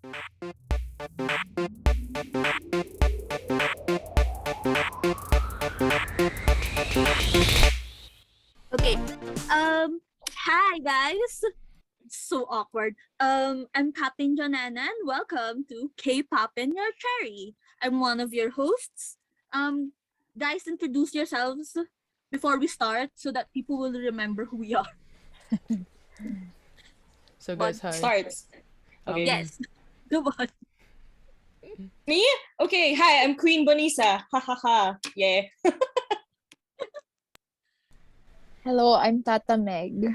Okay. Hi guys. So awkward. I'm Captain Jonana and welcome to K-pop and Your Cherry. I'm one of your hosts. Um, guys, introduce yourselves before we start so that people will remember who we are. So But guys, hi. Starts. Okay. yes, go on. Me? Okay, hi, I'm Queen Bonisa. Ha ha ha. Yeah. Hello, I'm Tata Meg.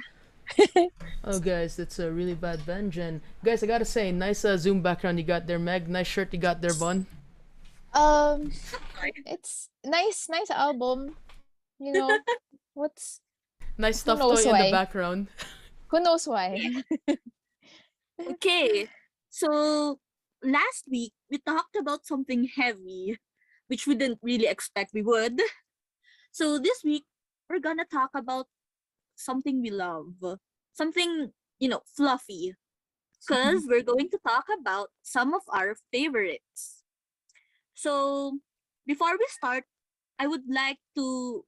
Oh guys, that's a really bad Benjen. Guys, I gotta say, nice Zoom background you got there, Meg. Nice shirt you got there, Bun. Um, it's nice album. You know, what's Nice who stuffed toy knows in the why? background. Who knows why? Okay. So last week we talked about something heavy, which we didn't really expect we would. So this week we're gonna talk about something we love, something fluffy, because we're going to talk about some of our favorites. So before we start, I would like to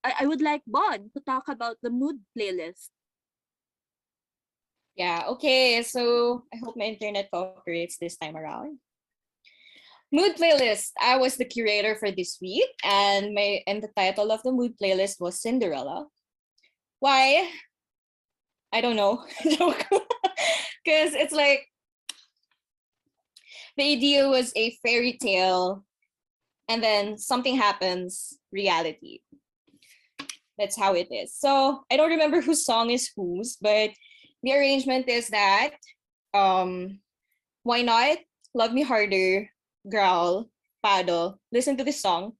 I would like Bon to talk about the mood playlist. Yeah, okay. So I hope my internet cooperates this time around. Mood playlist. I was the curator for this week, and the title of the mood playlist was Cinderella. Why? I don't know. Because it's like the idea was a fairy tale, and then something happens, reality. That's how it is. So I don't remember whose song is whose, but the arrangement is that why not? Love Me Harder, Growl, Paddle, listen to this song,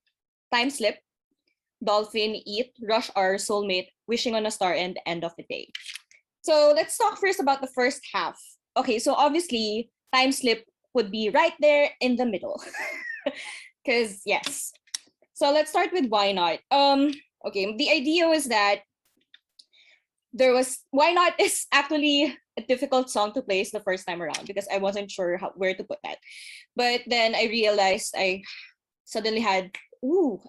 Time Slip, Dolphin, Eat, Rush Hour, Soulmate, Wishing on a Star, and End of the Day. So let's talk first about the first half. Okay, so obviously Time Slip would be right there in the middle. Because yes. So let's start with Why Not. Okay, the idea was that Why Not is actually a difficult song to place the first time around because I wasn't sure where to put that. But then I realized I suddenly had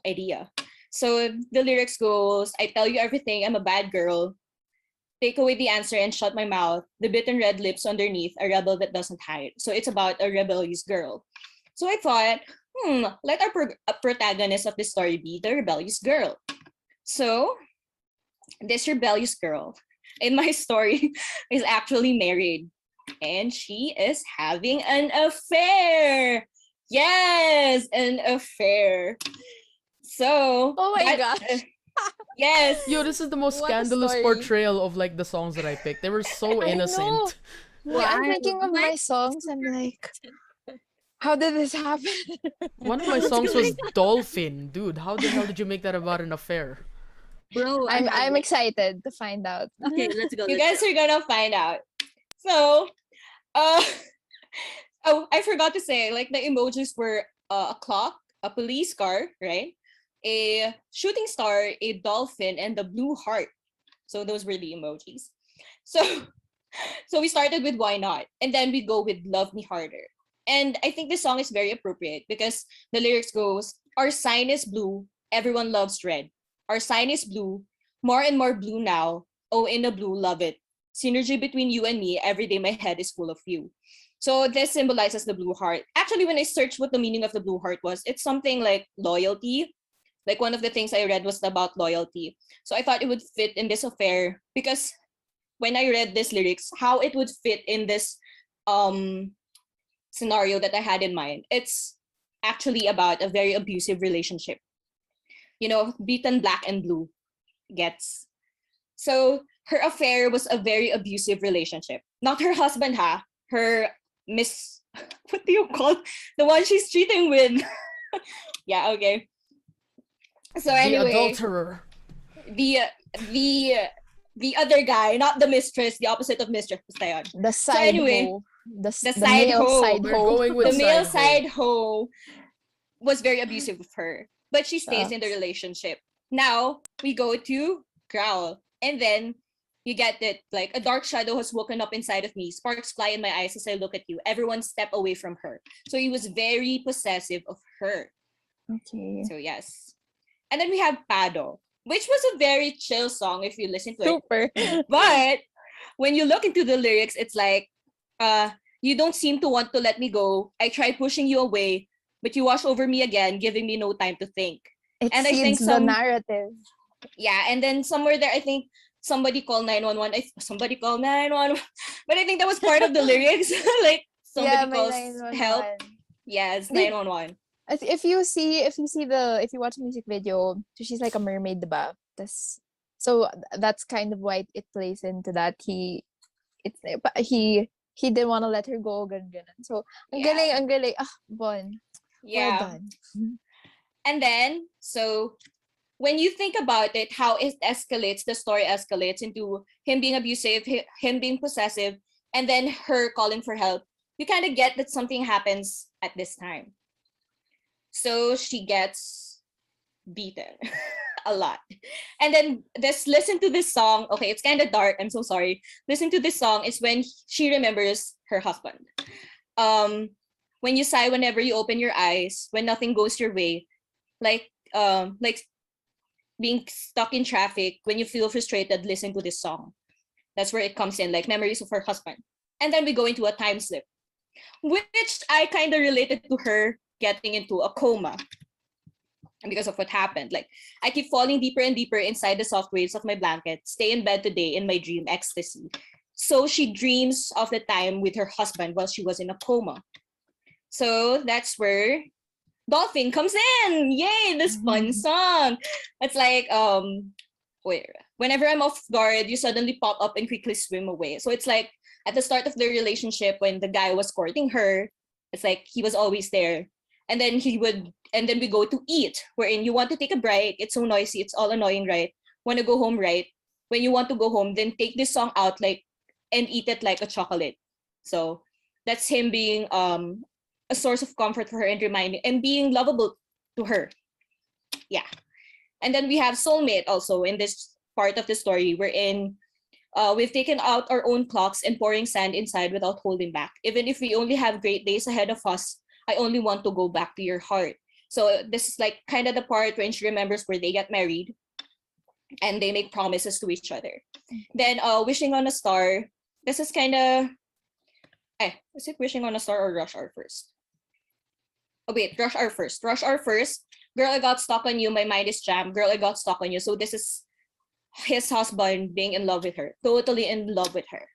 idea. So the lyrics goes, I tell you everything, I'm a bad girl. Take away the answer and shut my mouth. The bitten red lips underneath, a rebel that doesn't hide. So it's about a rebellious girl. So I thought, let our protagonist of the story be the rebellious girl. So this rebellious girl in my story is actually married and she is having an affair. Yes, an affair. So, Oh my gosh. Yes. Yo, this is the most What a scandalous story. portrayal of like the songs that I picked. They were so I know. innocent. Yeah, I'm Why? thinking of my songs. I'm like, how did this happen? One of my songs was Dolphin. Dude, how the hell did you make that about an affair? Bro, I'm excited to find out. Okay, let's go. You let's guys are gonna find out. So, uh, oh, I forgot to say, like the emojis were a clock, a police car, right? A shooting star, a dolphin, and the blue heart. So those were the emojis. So, so we started with Why Not, and then we go with Love Me Harder. And I think this song is very appropriate because the lyrics goes, our sign is blue, everyone loves red. Our sign is blue, more and more blue now. Oh, in the blue, love it. Synergy between you and me, every day my head is full of you. So this symbolizes the blue heart. Actually, when I searched what the meaning of the blue heart was, it's something like loyalty. Like one of the things I read was about loyalty. So I thought it would fit in this affair because when I read these lyrics, how it would fit in this um scenario that I had in mind. It's actually about a very abusive relationship. You know, beaten black and blue gets. So her affair was a very abusive relationship. Not her husband, ha. Her miss, what do you call the one she's cheating with? Yeah, okay. So The anyway, adulterer. the the the other guy, not the mistress, the opposite of mistress. Basta yun. The So side anyway, hoe. The the side male hoe. side We're hoe. going with The male side side hoe was very abusive of her, but she stays in the Sucks. relationship. Now we go to Growl, and then You get it? Like a dark shadow has woken up inside of me. Sparks fly in my eyes as I look at you. Everyone step away from her. So he was very possessive of her. Okay. So yes. And then we have Pado, which was a very chill song if you listen to it. Super. But when you look into the lyrics, it's like, you don't seem to want to let me go. I tried pushing you away, but you wash over me again, giving me no time to think. It And I think feeds the narrative. yeah, and then somewhere there, I think somebody called 911. Somebody called 911. But I think that was part of the lyrics. Like somebody Yeah, my calls help. 911. Yes, They- 911. If you watch a music video, so she's like a mermaid, diba? That's kind of why it plays into that. He didn't want to let her go, ganun. So, ang galing. Bon. Well Yeah. done. And then, so when you think about it, how it escalates, the story escalates into him being abusive, him being possessive, and then her calling for help, you kind of get that something happens at this time. So she gets beaten a lot. And then listen to this song. Okay, it's kind of dark. I'm so sorry. Listen to this song is when she remembers her husband. When you sigh whenever you open your eyes, when nothing goes your way, like being stuck in traffic, when you feel frustrated, listen to this song. That's where it comes in, like memories of her husband. And then we go into a time slip, which I kind of related to her getting into a coma because of what happened. Like, I keep falling deeper and deeper inside the soft waves of my blanket, stay in bed today in my dream ecstasy. So she dreams of the time with her husband while she was in a coma. So that's where Dolphin comes in. Yay, this fun song. It's like, whenever I'm off guard, you suddenly pop up and quickly swim away. So it's like at the start of the relationship when the guy was courting her, it's like he was always there. And then we go to eat, wherein you want to take a break. It's so noisy. It's all annoying, right? Want to go home, right? When you want to go home, then take this song out and eat it like a chocolate. So that's him being a source of comfort for her and reminding and being lovable to her. Yeah. And then we have Soulmate also in this part of the story wherein we've taken out our own clocks and pouring sand inside without holding back. Even if we only have great days ahead of us, I only want to go back to your heart. So this is like kind of the part when she remembers where they get married and they make promises to each other. Then Wishing on a Star. This is kind of, is it Wishing on a Star or Rush Hour first? Oh wait, Rush Hour first. Rush Hour first. Girl, I got stuck on you. My mind is jammed. Girl, I got stuck on you. So this is his husband being in love with her. Totally in love with her.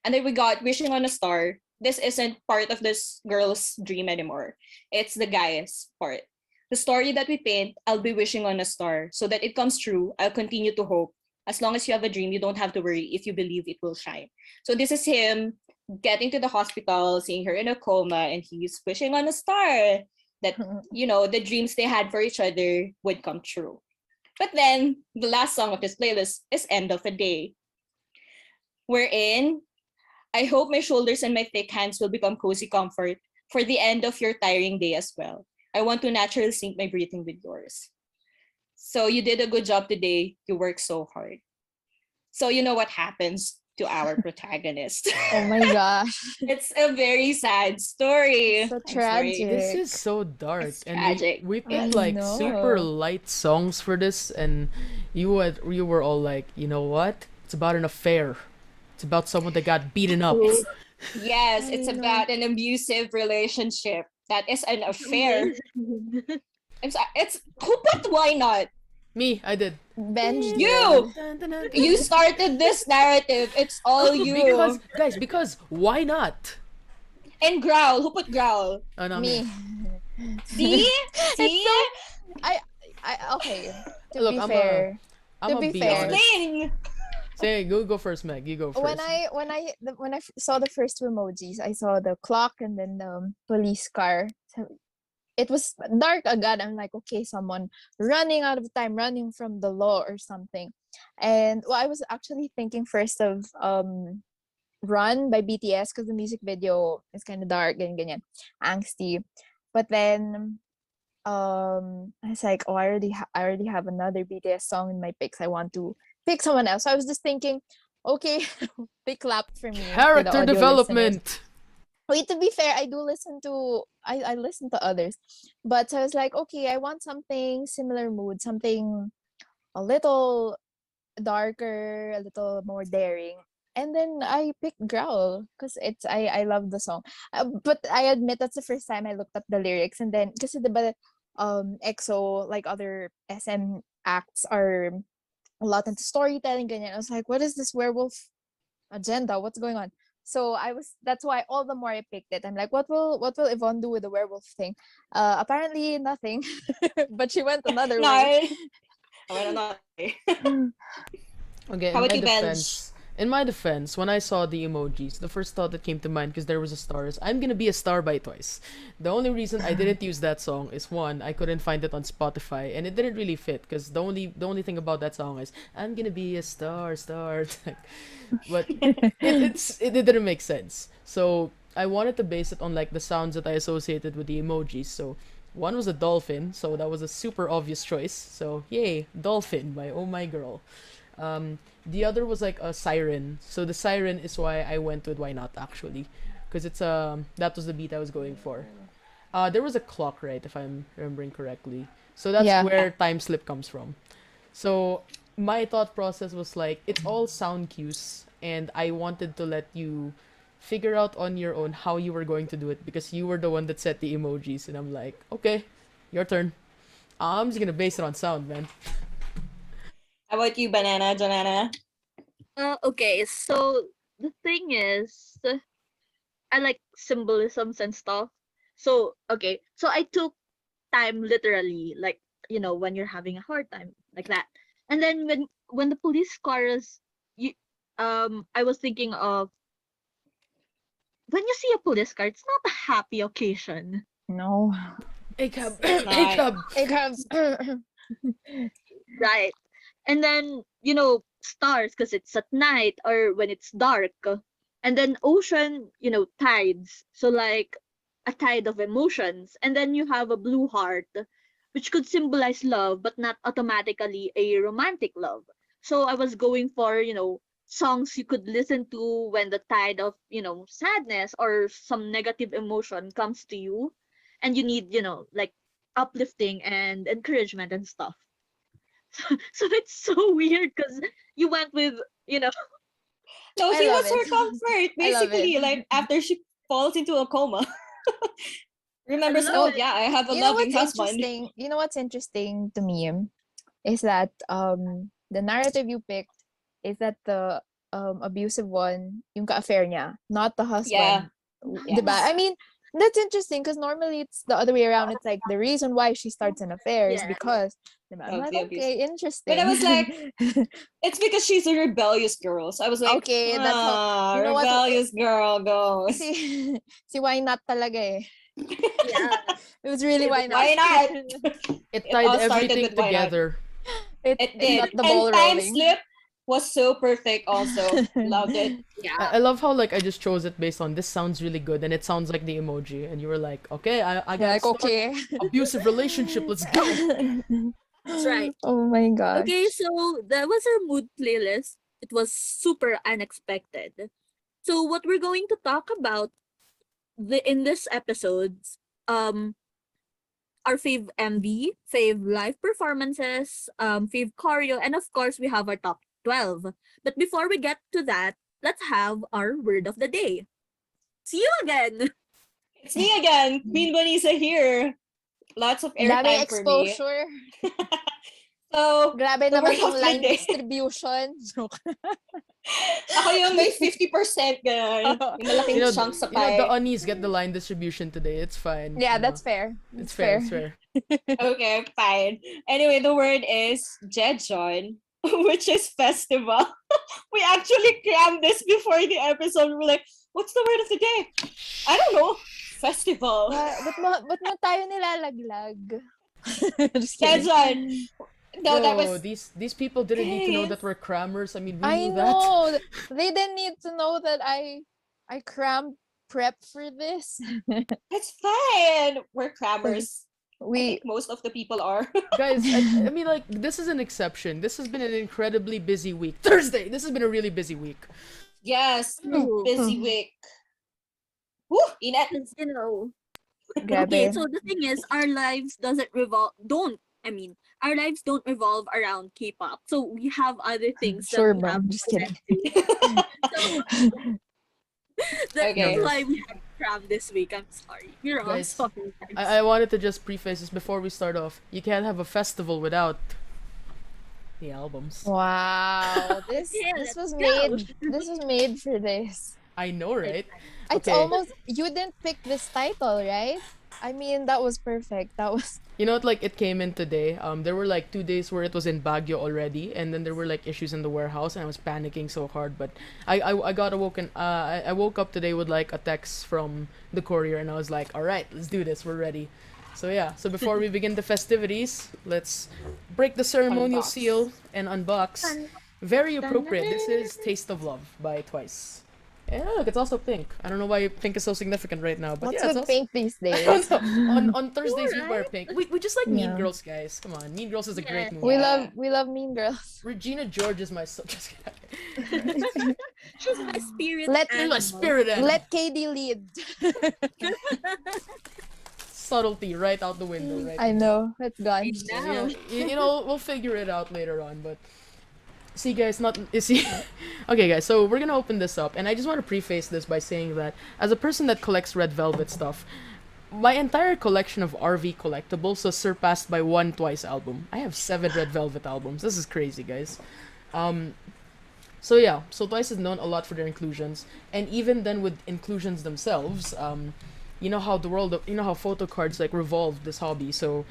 And then we got Wishing on a Star. This isn't part of this girl's dream anymore. It's the guy's part. The story that we paint, I'll be wishing on a star. So that it comes true, I'll continue to hope. As long as you have a dream, you don't have to worry if you believe it will shine. So this is him getting to the hospital, seeing her in a coma, and he's wishing on a star that, the dreams they had for each other would come true. But then the last song of this playlist is End of a Day, wherein I hope my shoulders and my thick hands will become cozy comfort for the end of your tiring day as well. I want to naturally sync my breathing with yours. So you did a good job today. You worked so hard. So you know what happens to our protagonist. Oh my gosh. It's a very sad story. So I'm sorry. tragic. This is so dark, It's and tragic. we I picked like know. super light songs for this, and you were all like, you know what? It's about an affair. It's about someone that got beaten up. Yes, it's I know. about an abusive relationship. That is an affair. I'm sorry. It's who put why not? Me, I did. Benj You! did. You started this narrative. It's all you. Because why not? And Growl. Who put Growl? Oh, not Me. See? See? Okay. To Look, be I'm fair. I'm To gonna be be fair. honest. Explain. Say, go first, Meg. You go first. When I saw the first emojis, I saw the clock and then the police car. So it was dark agad. I'm like, okay, someone running out of time, running from the law or something. And I was actually thinking first of Run by BTS because the music video is kind of dark and ganyan, angsty. But then I was like, oh, I already have another BTS song in my picks. I want to pick someone else. So I was just thinking, Okay, they clapped for me, for the Character audio listeners. development. Wait, to be fair, I do listen to I listen to others. But I was like, okay, I want something similar mood, something a little darker, a little more daring. And then I picked Growl because I love the song. But I admit that's the first time I looked up the lyrics, and then because EXO, like other SM acts, are a lot into storytelling ganyan. I was like, what is this werewolf agenda? What's going on? So that's why all the more I picked it. I'm like, what will Yvonne do with the werewolf thing? Apparently nothing. But she went another No, way. I went another way. Okay, How about you, Benj? in my defense, when I saw the emojis, the first thought that came to mind because there was a star is I'm gonna be a star by Twice. The only reason I didn't use that song is one, I couldn't find it on Spotify, and it didn't really fit because the only thing about that song is I'm gonna be a star, star. But it didn't make sense. So I wanted to base it on like the sounds that I associated with the emojis. So one was a dolphin, so that was a super obvious choice. So yay, dolphin by Oh My Girl. The other was like a siren. So the siren is why I went with Why Not actually, because it's that was the beat I was going for. There was a clock, right, if I'm remembering correctly. So that's Yeah. where time slip comes from. So my thought process was like it's all sound cues, and I wanted to let you figure out on your own how you were going to do it because you were the one that set the emojis, and I'm like, okay, your turn. I'm just gonna base it on sound, man. How about you, Banana, Janana? Okay, so the thing is, I like symbolisms and stuff. So, okay, so I took time literally, like, when you're having a hard time, like that. And then when the police car is, you, I was thinking of when you see a police car, it's not a happy occasion, No. ACAB, It's not. ACAB. It has right? And then stars because it's at night or when it's dark, and then ocean, tides. So like a tide of emotions, and then you have a blue heart, which could symbolize love, but not automatically a romantic love. So I was going for songs you could listen to when the tide of sadness or some negative emotion comes to you, and you need like uplifting and encouragement and stuff. So it's so weird because you went with, you know, No, I he love was her it. comfort, I love it. basically, like after she falls into a coma. I Remembers, love oh No, it. yeah, I have a you know loving what's husband. interesting? You know what's interesting to me is that the narrative you picked is that the abusive one, yung ka-affair niya, not the Yeah, husband. Diba? yes. I mean, that's interesting because normally it's the other way around. It's like the reason why she starts an affair is Yeah. because, diba? I'm Of like, the abuse. okay, But I interesting. was like, it's because she's a rebellious girl. So I was like, Okay, that's how, you know what? rebellious girl goes. Si, si why not talaga eh. Yeah. It was really why not. Why not? It It tied all started everything with why not. together. It It got did. the And ball time rolling. slip was so perfect also. Loved it. Yeah. I love how like I just chose it based on this sounds really good and it sounds like the emoji, and you were like, okay, I You're gotta like, start okay. abusive relationship. Let's go. That's right. Oh my Okay, gosh. so that was our mood playlist. It was super unexpected. So what we're going to talk about in this episode, um, our fave MV, fave live performances, fave choreo, and of course we have our top 12. But before we get to that, let's have our word of the day. See you again. It's me again. Queen Vanessa here. Lots of Daming airtime for me. exposure. So, Grabe the naman word tong of the line day. distribution. Ako yung may 50% ganun. Yung malaking You know, chunk sa you know the pie. unis get the line distribution today. It's fine. Yeah, you know. that's fair. It's That's fair. fair. It's fair. Okay, fine. Anyway, the word is Jejon, which is festival. We actually crammed this before the episode. We were like, what's the word of the day? I don't know. Festival. Ba't mo tayo nilalaglag? Just kidding. Jejon. No, that Bro, was... these people didn't need to know that Guys. we're crammers. I mean, we I knew that. know. They didn't need to know that I crammed prep for this. It's fine. We're crammers. I We think most of the people are. Guys, I mean, like, this is an exception. This has been an incredibly busy week. Thursday, this has been a really busy week. Yes, True. busy week. Woo, inat. Because, okay, grabe. so the thing is, our lives doesn't revolve, don't, I mean, our lives don't revolve around K-pop. So we have other things that Sure, we have ma'am. to Just attend kidding. to. So No, Okay. that's guys. why we had cram this week. I'm sorry. We're all Guys, sorry. I wanted to just preface this before we start off. You can't have a festival without the albums. Wow. This Yeah, this let's was go. made for this. I know, right? It's Okay. almost you didn't pick this title, right? I mean, that was perfect. That was You know what? Like, it came in today. There were like 2 days where it was in Baguio already, and then there were like issues in the warehouse, and I was panicking so hard. But I got awoken. I woke up today with like a text from the courier, and I was like, all right, let's do this. We're ready. So yeah. So before we begin the festivities, let's break the ceremonial Unbox. seal and unbox. Dun, Very dun, appropriate. dun, This is Taste of Love by Twice. Yeah, look, it's also pink. I don't know why pink is so significant right now, but what's yeah, it's with also. pink these I don't days. know. On Thursdays we wear right? pink. We just like Mean Yeah. Girls, guys. Come on, Mean Girls is a great Yeah. movie. We love Mean Girls. Regina George is my just kidding. She's my spirit Let- She's animal. my spirit animal. Let KD lead. Subtlety right out the window, right? I know. It's gone. I Yeah, know. you know, we'll figure it out later on, but see guys, not see okay guys, so we're gonna open this up, and I just want to preface this by saying that as a person that collects Red Velvet stuff, my entire collection of RV collectibles was surpassed by one Twice album. I have 7 Red Velvet albums. This is crazy, guys. So yeah, so Twice is known a lot for their inclusions, and even then with inclusions themselves, you know how photo cards like revolved this hobby. So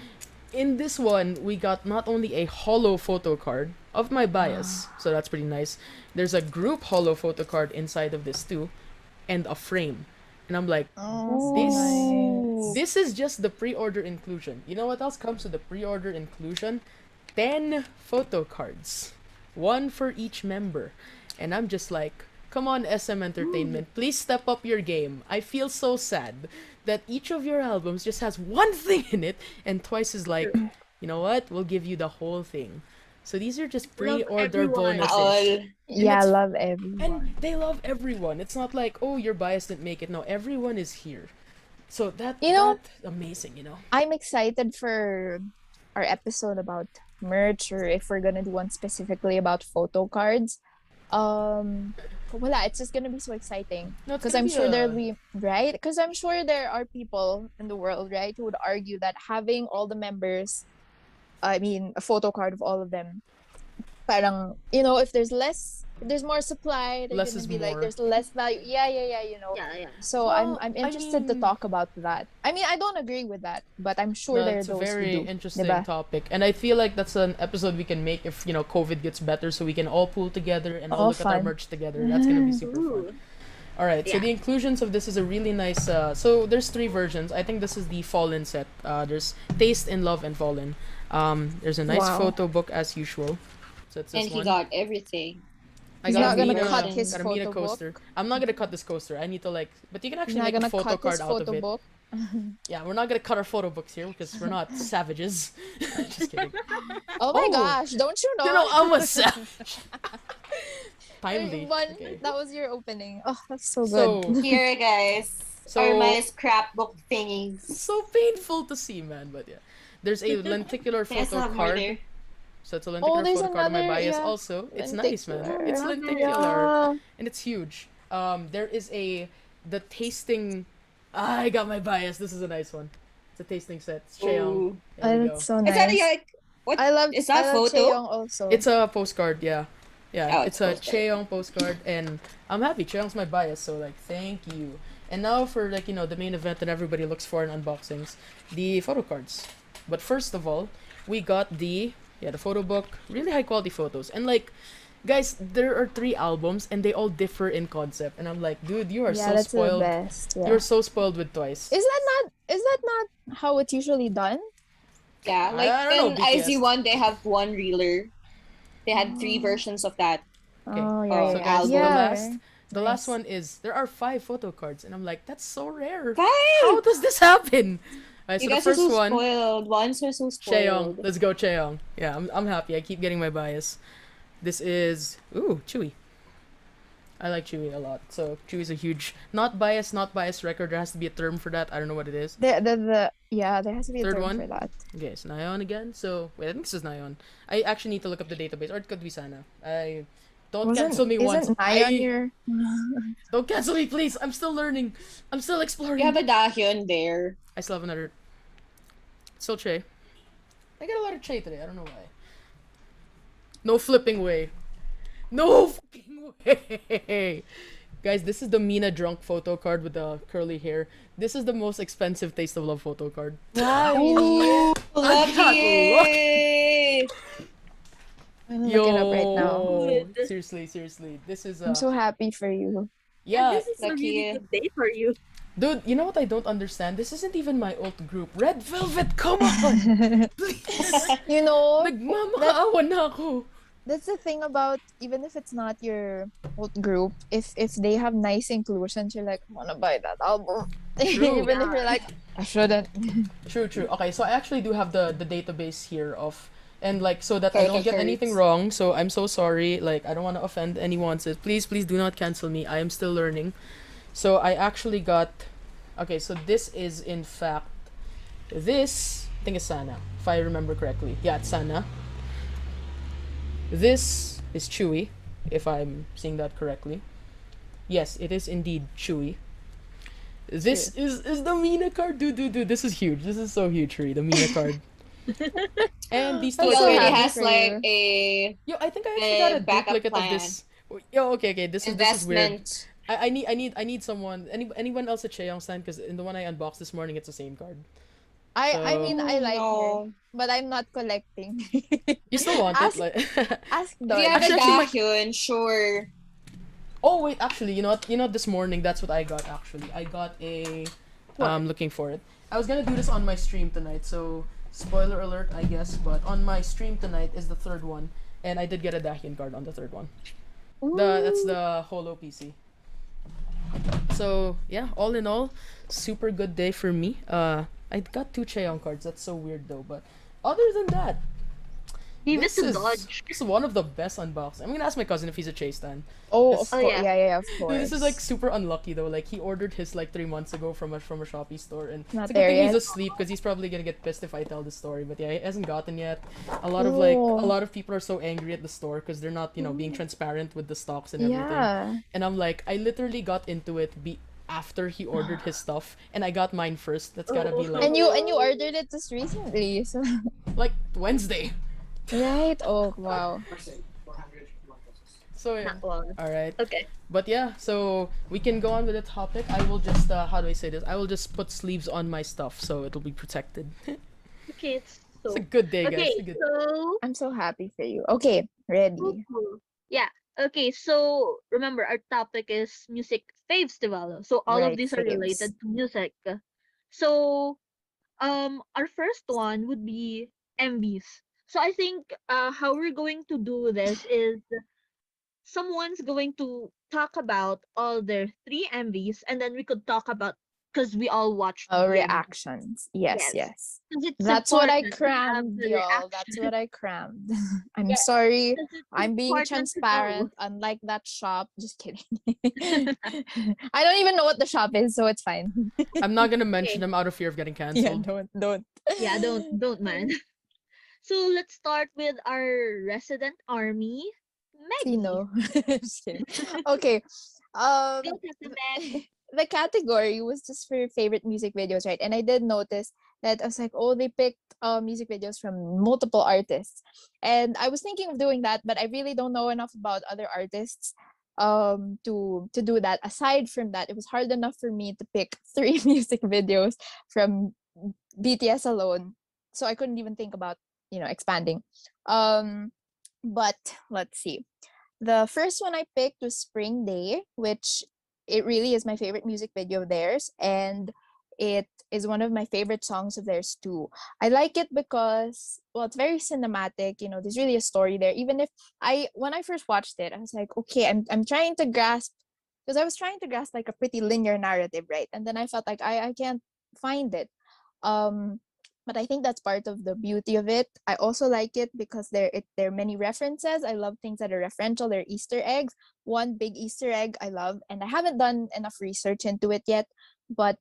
in this one, we got not only a holo photo card of my bias, so that's pretty nice. There's a group holo photo card inside of this too, and a frame. And I'm like, Oh, This- nice. this is just the pre-order inclusion. You know what else comes with the pre-order inclusion? 10 photo cards. One for each member. And I'm just like, come on, SM Entertainment, please step up your game. I feel so sad that each of your albums just has one thing in it, and Twice is like, you know what? We'll give you the whole thing. So these are just Love pre-order everyone. bonuses. All. Yeah, it's- love everyone. And they love everyone. It's not like, oh, your bias didn't make it. No, everyone is here. So that's amazing, you know? I'm excited for our episode about merch, or if we're gonna do one specifically about photo cards. Wala, it's just gonna be so exciting. No, it's Because gonna I'm be sure a- there'll be right. Because I'm sure there are people in the world, right, who would argue that having all the members, I mean, a photo card of all of them, parang if there's more supply, they're Less gonna is be like more. there's less value. Yeah. Yeah. So Well, I'm I interested to mean- talk about that. I mean, I don't agree with that, but I'm sure No, there are it's a those very who do. interesting diba? topic, and I feel like that's an episode we can make if COVID gets better, so we can all pool together and all Oh, look at our fun. merch together. That's gonna be super fun. Ooh. All right, so Yeah. the inclusions of this is a really nice. So there's 3 versions. I think this is the Fallen set. There's Taste in Love and Fallen. There's a nice Wow. photo book as usual. So it's this And he one. got everything. I He's got not a gonna Mina, cut his got a Mina photo coaster. I'm not gonna cut this coaster. I need to but you can He's actually not make a gonna photo cut card his out of photo it. book. Yeah, we're not gonna cut our photo books here because we're not savages. Just kidding. Oh my Oh. gosh! Don't you know? You know, I'm a savage. Timely. One, Okay. that was your opening. Oh, that's so So, good. Here, guys. So- are my scrapbook thingies. so painful to see, man. But yeah, there's a lenticular There's photo some more card. there. So it's a lenticular there's photo card of my another, bias. yeah, Also, it's nice, man. It's lenticular. lenticular and it's huge. There is the tasting. I got my bias. This is a nice one. It's a tasting set. It's Cheong. Ooh. There we go. That's so Is that nice. like what? I love. Is that I love photo? Chaeyoung also. It's a postcard, yeah. Yeah, Oh, it's it's a postcard. Cheong postcard, and I'm happy. Cheong's my bias, so thank you. And now for the main event that everybody looks for in unboxings, the photo cards. But first of all, we got the photo book, really high quality photos, and guys, there are 3 albums and they all differ in concept, and I'm like, dude, you are yeah, so that's spoiled. the best. Yeah. You're so spoiled with Twice. Is that not how it's usually done? Yeah, like I don't in know, BTS. IZ1 they have one reeler. They had 3 versions of that. Okay. Oh yeah, Oh, So yeah. guys, yeah. the last Nice. one is there are 5 photo cards, and I'm like, that's so rare. 5! How does this happen? Alright, You so the guys are first so one, spoiled. Ones are so Chaeyoung. spoiled. Let's go, Chaeyoung. Yeah, I'm happy. I keep getting my bias. This is Chewy. I like Chewy a lot. So Chewy's a huge not biased record. There has to be a term for that. I don't know what it is. Yeah, there has to be a Third term one. for that. Okay, it's Nyan again. So wait, I think this is Nyan. I actually need to look up the database, or it could be Sana. I don't cancel me once. Isn't Nyan your Don't cancel me, please. I'm still learning. I'm still You exploring. have a Dahyun there. I still have another. Still Che. I got a lot of Che today. I don't know why. No flipping way. No fucking way. Guys, this is the Mina drunk photo card with the curly hair. This is the most expensive Taste of Love photo card. Wow, really? Lucky! I'm gonna look it up right now. Good. Seriously. This is I'm so happy for you. Yeah, yeah. this is a really Lucky. good day for you. Dude, you know what I don't understand? This isn't even my old group. Red Velvet, come on! Please! You know, Nagmamakaawa na ako. that's the thing about even if it's not your old group, if they have nice inclusions, you're like, I wanna buy that album. True. Even if you're like, I shouldn't. True. Okay, so I actually do have the database here of and like so that I don't get Photo anything cards. wrong. So I'm so sorry. Like I don't want to offend anyone. So please do not cancel me. I am still learning. So I actually got okay. So this is in fact this I think it's Sana if I remember correctly. Yeah, it's Sana. This is Chewy if I'm seeing that correctly. Yes, it is indeed Chewy. This is the Mina card, dude. This is huge. This is so huge, Ree. The Mina card. And these two I'm He are so already happy has for like you. a Yo, I think I actually got a backup duplicate of this. Yo, okay. This is weird. investment. I need someone. Anyone else at Chaeyoung stand? Because in the one I unboxed this morning, it's the same card. I So- mean, I like her, No. but I'm not collecting. You still want Ask- it, like? Ask If Don. you have a Actually, Dahyun, sure. Oh wait, actually, you know what? This morning, that's what I got. Actually, I got a. Looking for it. I was gonna do this on my stream tonight, so spoiler alert, I guess. But on my stream tonight is the third one, and I did get a Dahyun card on the third one. That's the Holo PC. So yeah, all in all, super good day for me. I got 2 Chaeyoung cards. That's so weird though, but other than that, Leave it this to is Dodge. this is one of the best unboxings. I'm gonna ask my cousin if he's a Chase stan. Oh, This- of course. yeah. Yeah, of course. Dude, this is like super unlucky though. Like he ordered his like 3 months ago from a Shopee store, and Not it's a good there thing he's yet. asleep because he's probably gonna get pissed if I tell the story. But yeah, he hasn't gotten yet. A lot of people are so angry at the store because they're not being transparent with the stocks and everything. Yeah. And I'm like, I literally got into it after he ordered his stuff, and I got mine first. That's gotta be like And you ordered it just recently, so like Wednesday. right? Oh wow. So yeah. Not long. All right. Okay. But yeah, so we can go on with the topic. I will just how do I say this? I will just put sleeves on my stuff so it'll be protected. Okay, so It's a good day, guys. okay, It's a good... so I'm so happy for you. Okay, ready. yeah. Okay, so remember our topic is music FAVEstival. So all of Right, these are faves. related to music. So our first one would be MVs. So I think how we're going to do this is someone's going to talk about all their 3 MVs, and then we could talk about because we all watched Oh, the MV. reactions. Yes, Yes. yes. 'Cause it's That's what I important to have crammed, the y'all. That's reaction. what I crammed. I'm Yeah, sorry. 'cause it's I'm being important to know. transparent, unlike that shop. Just kidding. I don't even know what the shop is, so it's fine. I'm not gonna mention them out of fear of getting Yeah, cancelled. don't. Yeah, don't mind. So let's start with our resident army, Maggie. Sino? Just kidding. Okay. Um, Go to the Meg. the category was just for favorite music videos, right? And I did notice that I was like, oh, they picked music videos from multiple artists. And I was thinking of doing that, but I really don't know enough about other artists to do that. Aside from that, it was hard enough for me to pick 3 music videos from BTS alone. So I couldn't even think about, expanding. But let's see. The first one I picked was Spring Day, which it really is my favorite music video of theirs, and it is one of my favorite songs of theirs too. I like it because, well, it's very cinematic. There's really a story there. Even if when I first watched it, I was like, okay, I'm trying to grasp, because I was trying to grasp like a pretty linear narrative, right? And then I felt like I can't find it. But I think that's part of the beauty of it. I also like it because there are many references. I love things that are referential. They're Easter eggs. One big Easter egg I love, and I haven't done enough research into it yet. But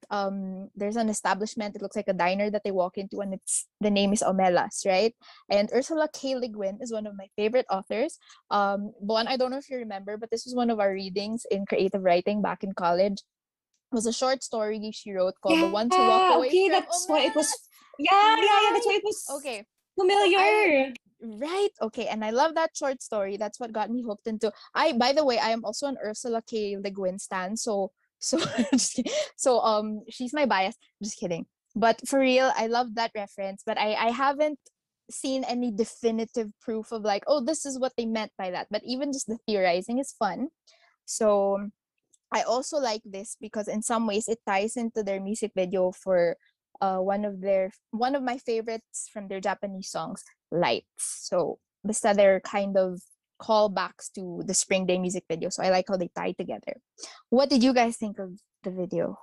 there's an establishment. It looks like a diner that they walk into, and it's the name is Omelas, right? And Ursula K. Le Guin is one of my favorite authors. Bon, I don't know if you remember, but this was one of our readings in creative writing back in college. It was a short story she wrote called "The Ones Who Walk Yeah, Away okay, from that's why it was. Omelas." Yeah, that's Right? why it was Okay. So I familiar. right. Okay, and I love that short story. That's what got me hooked into. I by the way, I am also an Ursula K. Le Guin stan. So just so she's my bias. Just kidding. But for real, I love that reference. But I haven't seen any definitive proof of like, oh, this is what they meant by that. But even just the theorizing is fun. So I also like this because in some ways it ties into their music video for one of my favorites from their Japanese songs, Lights. So basta they're kind of callbacks to the Spring Day music video. So I like how they tie together. What did you guys think of the video?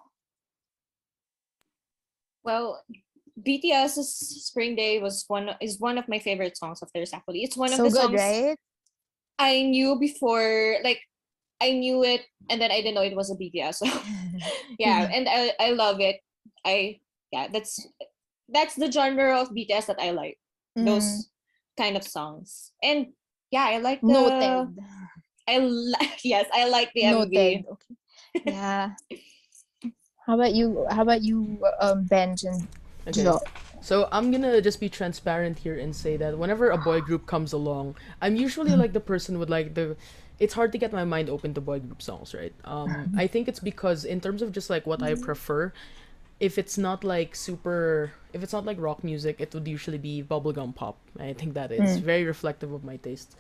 Well, BTS's Spring Day is one of my favorite songs of theirs. Actually, it's one of So the good, songs right? I knew before. Like I knew it, and then I didn't know it was a BTS. So yeah, and I love it. I yeah, that's the genre of BTS that I like. Mm, Those kind of songs, and yeah, I like the noted. yes, I like the Noted. MV. Okay. Yeah. How about you, Benj and Okay. Jo? So I'm gonna just be transparent here and say that whenever a boy group comes along, I'm usually like the person with like the. It's hard to get my mind open to boy group songs, right? I think it's because in terms of just like what I prefer, if it's not like super, if it's not like rock music, it would usually be bubblegum pop. I think that is Mm. very reflective of my taste.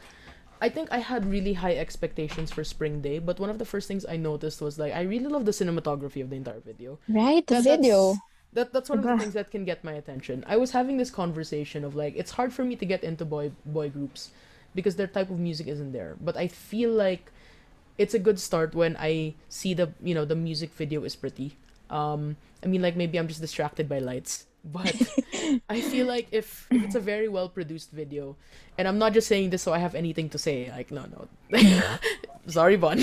I think I had really high expectations for Spring Day, but one of the first things I noticed was like I really love the cinematography of the entire video. Right, the That video. that's that's one of the Diba? things that can get my attention. I was having this conversation of like it's hard for me to get into boy groups because their type of music isn't there. But I feel like it's a good start when I see the music video is pretty. I mean like maybe I'm just distracted by lights, but I feel like if it's a very well produced video, and I'm not just saying this so I have anything to say. Like no, sorry, Bon.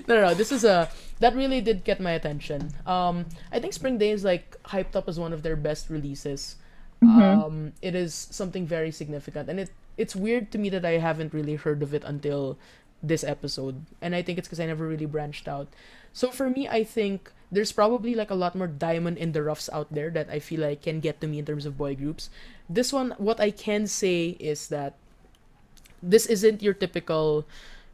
No. This is a that really did get my attention. I think Spring Day is like hyped up as one of their best releases. Mm-hmm. It is something very significant, and it's weird to me that I haven't really heard of it until this episode, and I think it's because I never really branched out. So for me, I think there's probably like a lot more diamond in the roughs out there that I feel like can get to me in terms of boy groups. This one, what I can say is that this isn't your typical.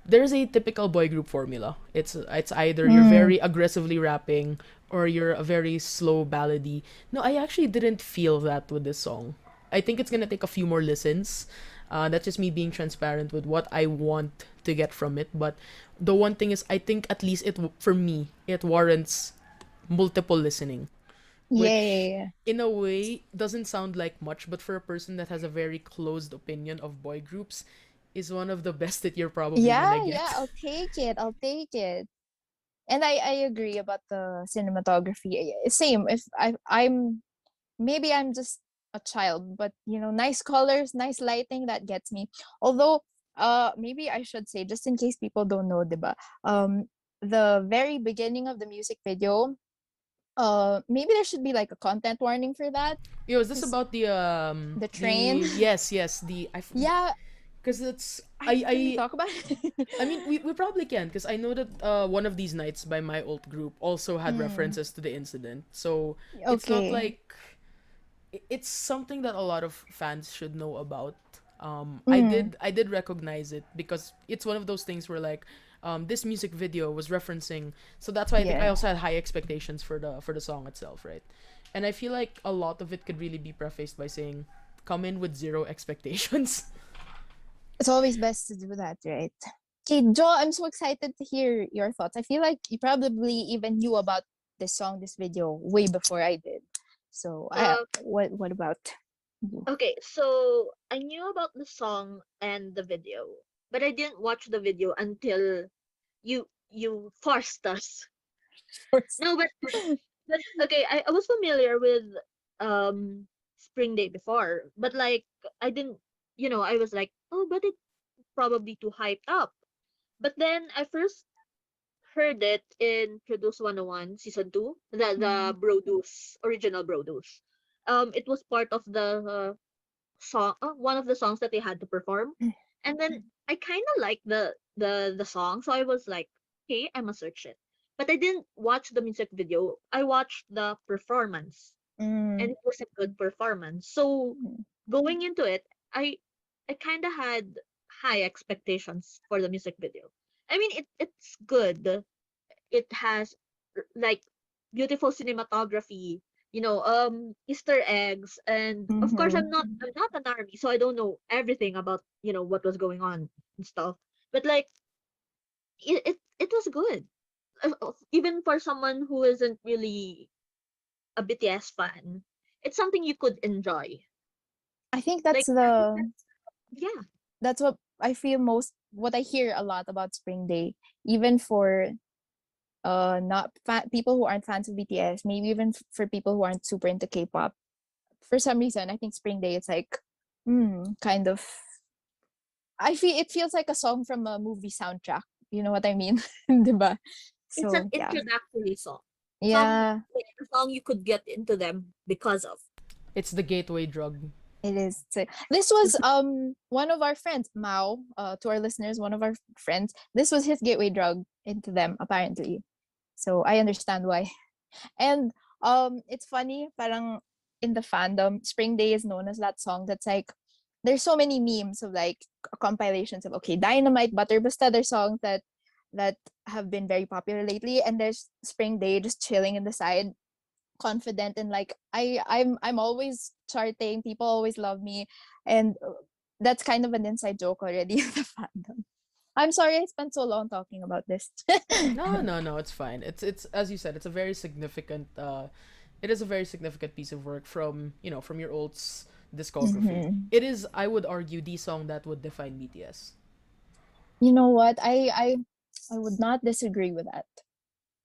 There's a typical boy group formula. It's either you're Mm. very aggressively rapping or you're a very slow ballady. No, I actually didn't feel that with this song. I think it's gonna take a few more listens. That's just me being transparent with what I want to get from it. But the one thing is, I think at least for me it warrants multiple listening, which Yeah. in a way doesn't sound like much, but for a person that has a very closed opinion of boy groups, is one of the best that you're probably gonna Yeah, get. yeah, I'll take it. I'll take it. And I agree about the cinematography. Same. If I'm maybe I'm just a child, but nice colors, nice lighting, that gets me. Although maybe I should say, just in case people don't know, diba? The very beginning of the music video, maybe there should be like a content warning for that. Yo, is this 'Cause about the the train. yes Yeah, because it's can we talk about it? I mean we probably can because I know that one of these nights by my old group also had Mm, references to the incident, so it's not okay. like it's something that a lot of fans should know about. Mm, I did recognize it because it's one of those things where like this music video was referencing, so that's why I think I yeah. also had high expectations for the song itself, right? And I feel like a lot of it could really be prefaced by saying come in with zero expectations. It's always best to do that, right? Okay, Joe, I'm so excited to hear your thoughts. I feel like you probably even knew about this song, this video, way before I did. So, Uh, what about you? okay, so I knew about the song and the video, but I didn't watch the video until you forced us. First. No, but okay, I was familiar with Spring Day before, but like I didn't, I was like, oh, but it's probably too hyped up. But then I first heard it in Produce 101 season 2, the Mm. Brodus original Brodus. It was part of the song, one of the songs that they had to perform, and then I kind of like the song, so I was like, okay, I'm gonna search it. But I didn't watch the music video. I watched the performance, and Mm. it was a good performance. So Mm. going into it, I I kind of had high expectations for the music video. I mean, it's good. It has like beautiful cinematography, Easter eggs, and of course Mhm. I'm not an army, so I don't know everything about what was going on and stuff. But like it was good. Even for someone who isn't really a BTS fan, it's something you could enjoy. I think Like yeah, that's what I feel most, what I hear a lot about Spring Day, even for not people who aren't fans of BTS, maybe even for people who aren't super into K-pop. For some reason, I think Spring Day, it's like kind of, I feel it feels like a song from a movie soundtrack. You know what I mean? Diba? it's an So yeah. introductory song. Yeah, Like a song you could get into them because of. It's the gateway drug. it is. This was one of our friends, Mao, to our listeners, one of our friends. This was his gateway drug into them, apparently. So I understand why. And it's funny, parang in the fandom, Spring Day is known as that song that's like, there's so many memes of like compilations of, okay, Dynamite, Butter, basta there's songs that have been very popular lately, and there's Spring Day just chilling in the side, confident, and like I'm always charting, people always love me, and that's kind of an inside joke already in the fandom. I'm sorry I spent so long talking about this. No, no, no, it's fine. It's as you said, it's a very significant it is a very significant piece of work from, from your discography. Mhm. It is, I would argue, the song that would define BTS. You know what? I would not disagree with that.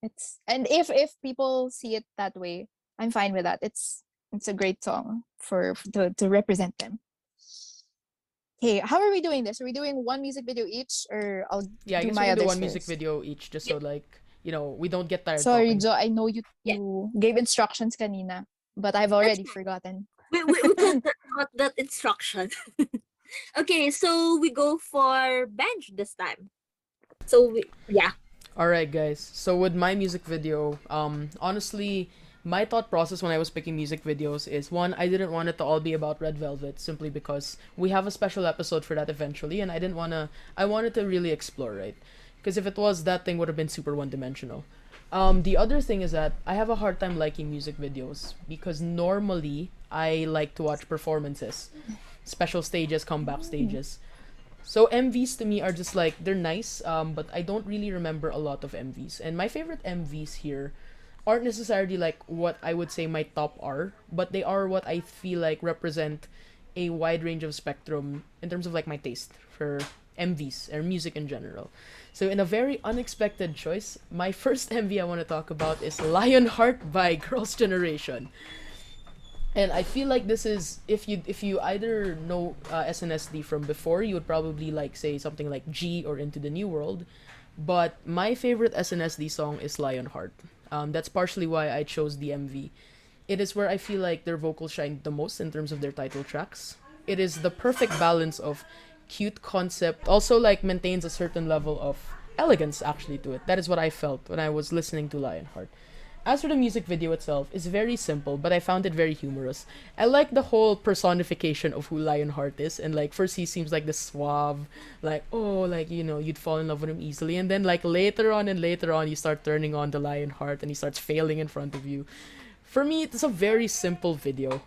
It's, and if people see it that way, I'm fine with that. It's a great song to represent them. Okay, how are we doing this? Are we doing one music video each, or I'll Yeah, I do guess we my can do others one music first? video each just so Yeah, like, we don't get tired Sorry, talking. Jo, I know you yeah, you gave instructions kanina, but I've that's already fine. forgotten. We could cut that instruction. Okay, so we go for bench this time. So yeah. All right, guys. So with my music video, honestly, my thought process when I was picking music videos is one, I didn't want it to all be about Red Velvet simply because we have a special episode for that eventually, and I wanted to really explore, right? Because if it was, that thing would have been super one-dimensional. The other thing is that I have a hard time liking music videos because normally I like to watch performances, special stages, comeback Mm. stages. So MVs to me are just like, they're nice, but I don't really remember a lot of MVs. And my favorite MVs here aren't necessarily like what I would say my top are, but they are what I feel like represent a wide range of spectrum in terms of like my taste for MVs or music in general. So in a very unexpected choice, my first MV I want to talk about is Lionheart by Girls' Generation. And I feel like this is, if you either know SNSD from before, you would probably like say something like G or Into the New World. But my favorite SNSD song is Lionheart. That's partially why I chose the MV. It is where I feel like their vocals shine the most in terms of their title tracks. It is the perfect balance of cute concept, also like maintains a certain level of elegance actually to it. That is what I felt when I was listening to Lionheart. As for the music video itself, it's very simple, but I found it very humorous. I like the whole personification of who Lionheart is, and like first he seems like this suave, like oh, like you'd fall in love with him easily, and then like later on and later on, you start turning on the Lionheart, and he starts failing in front of you. For me, it's a very simple video,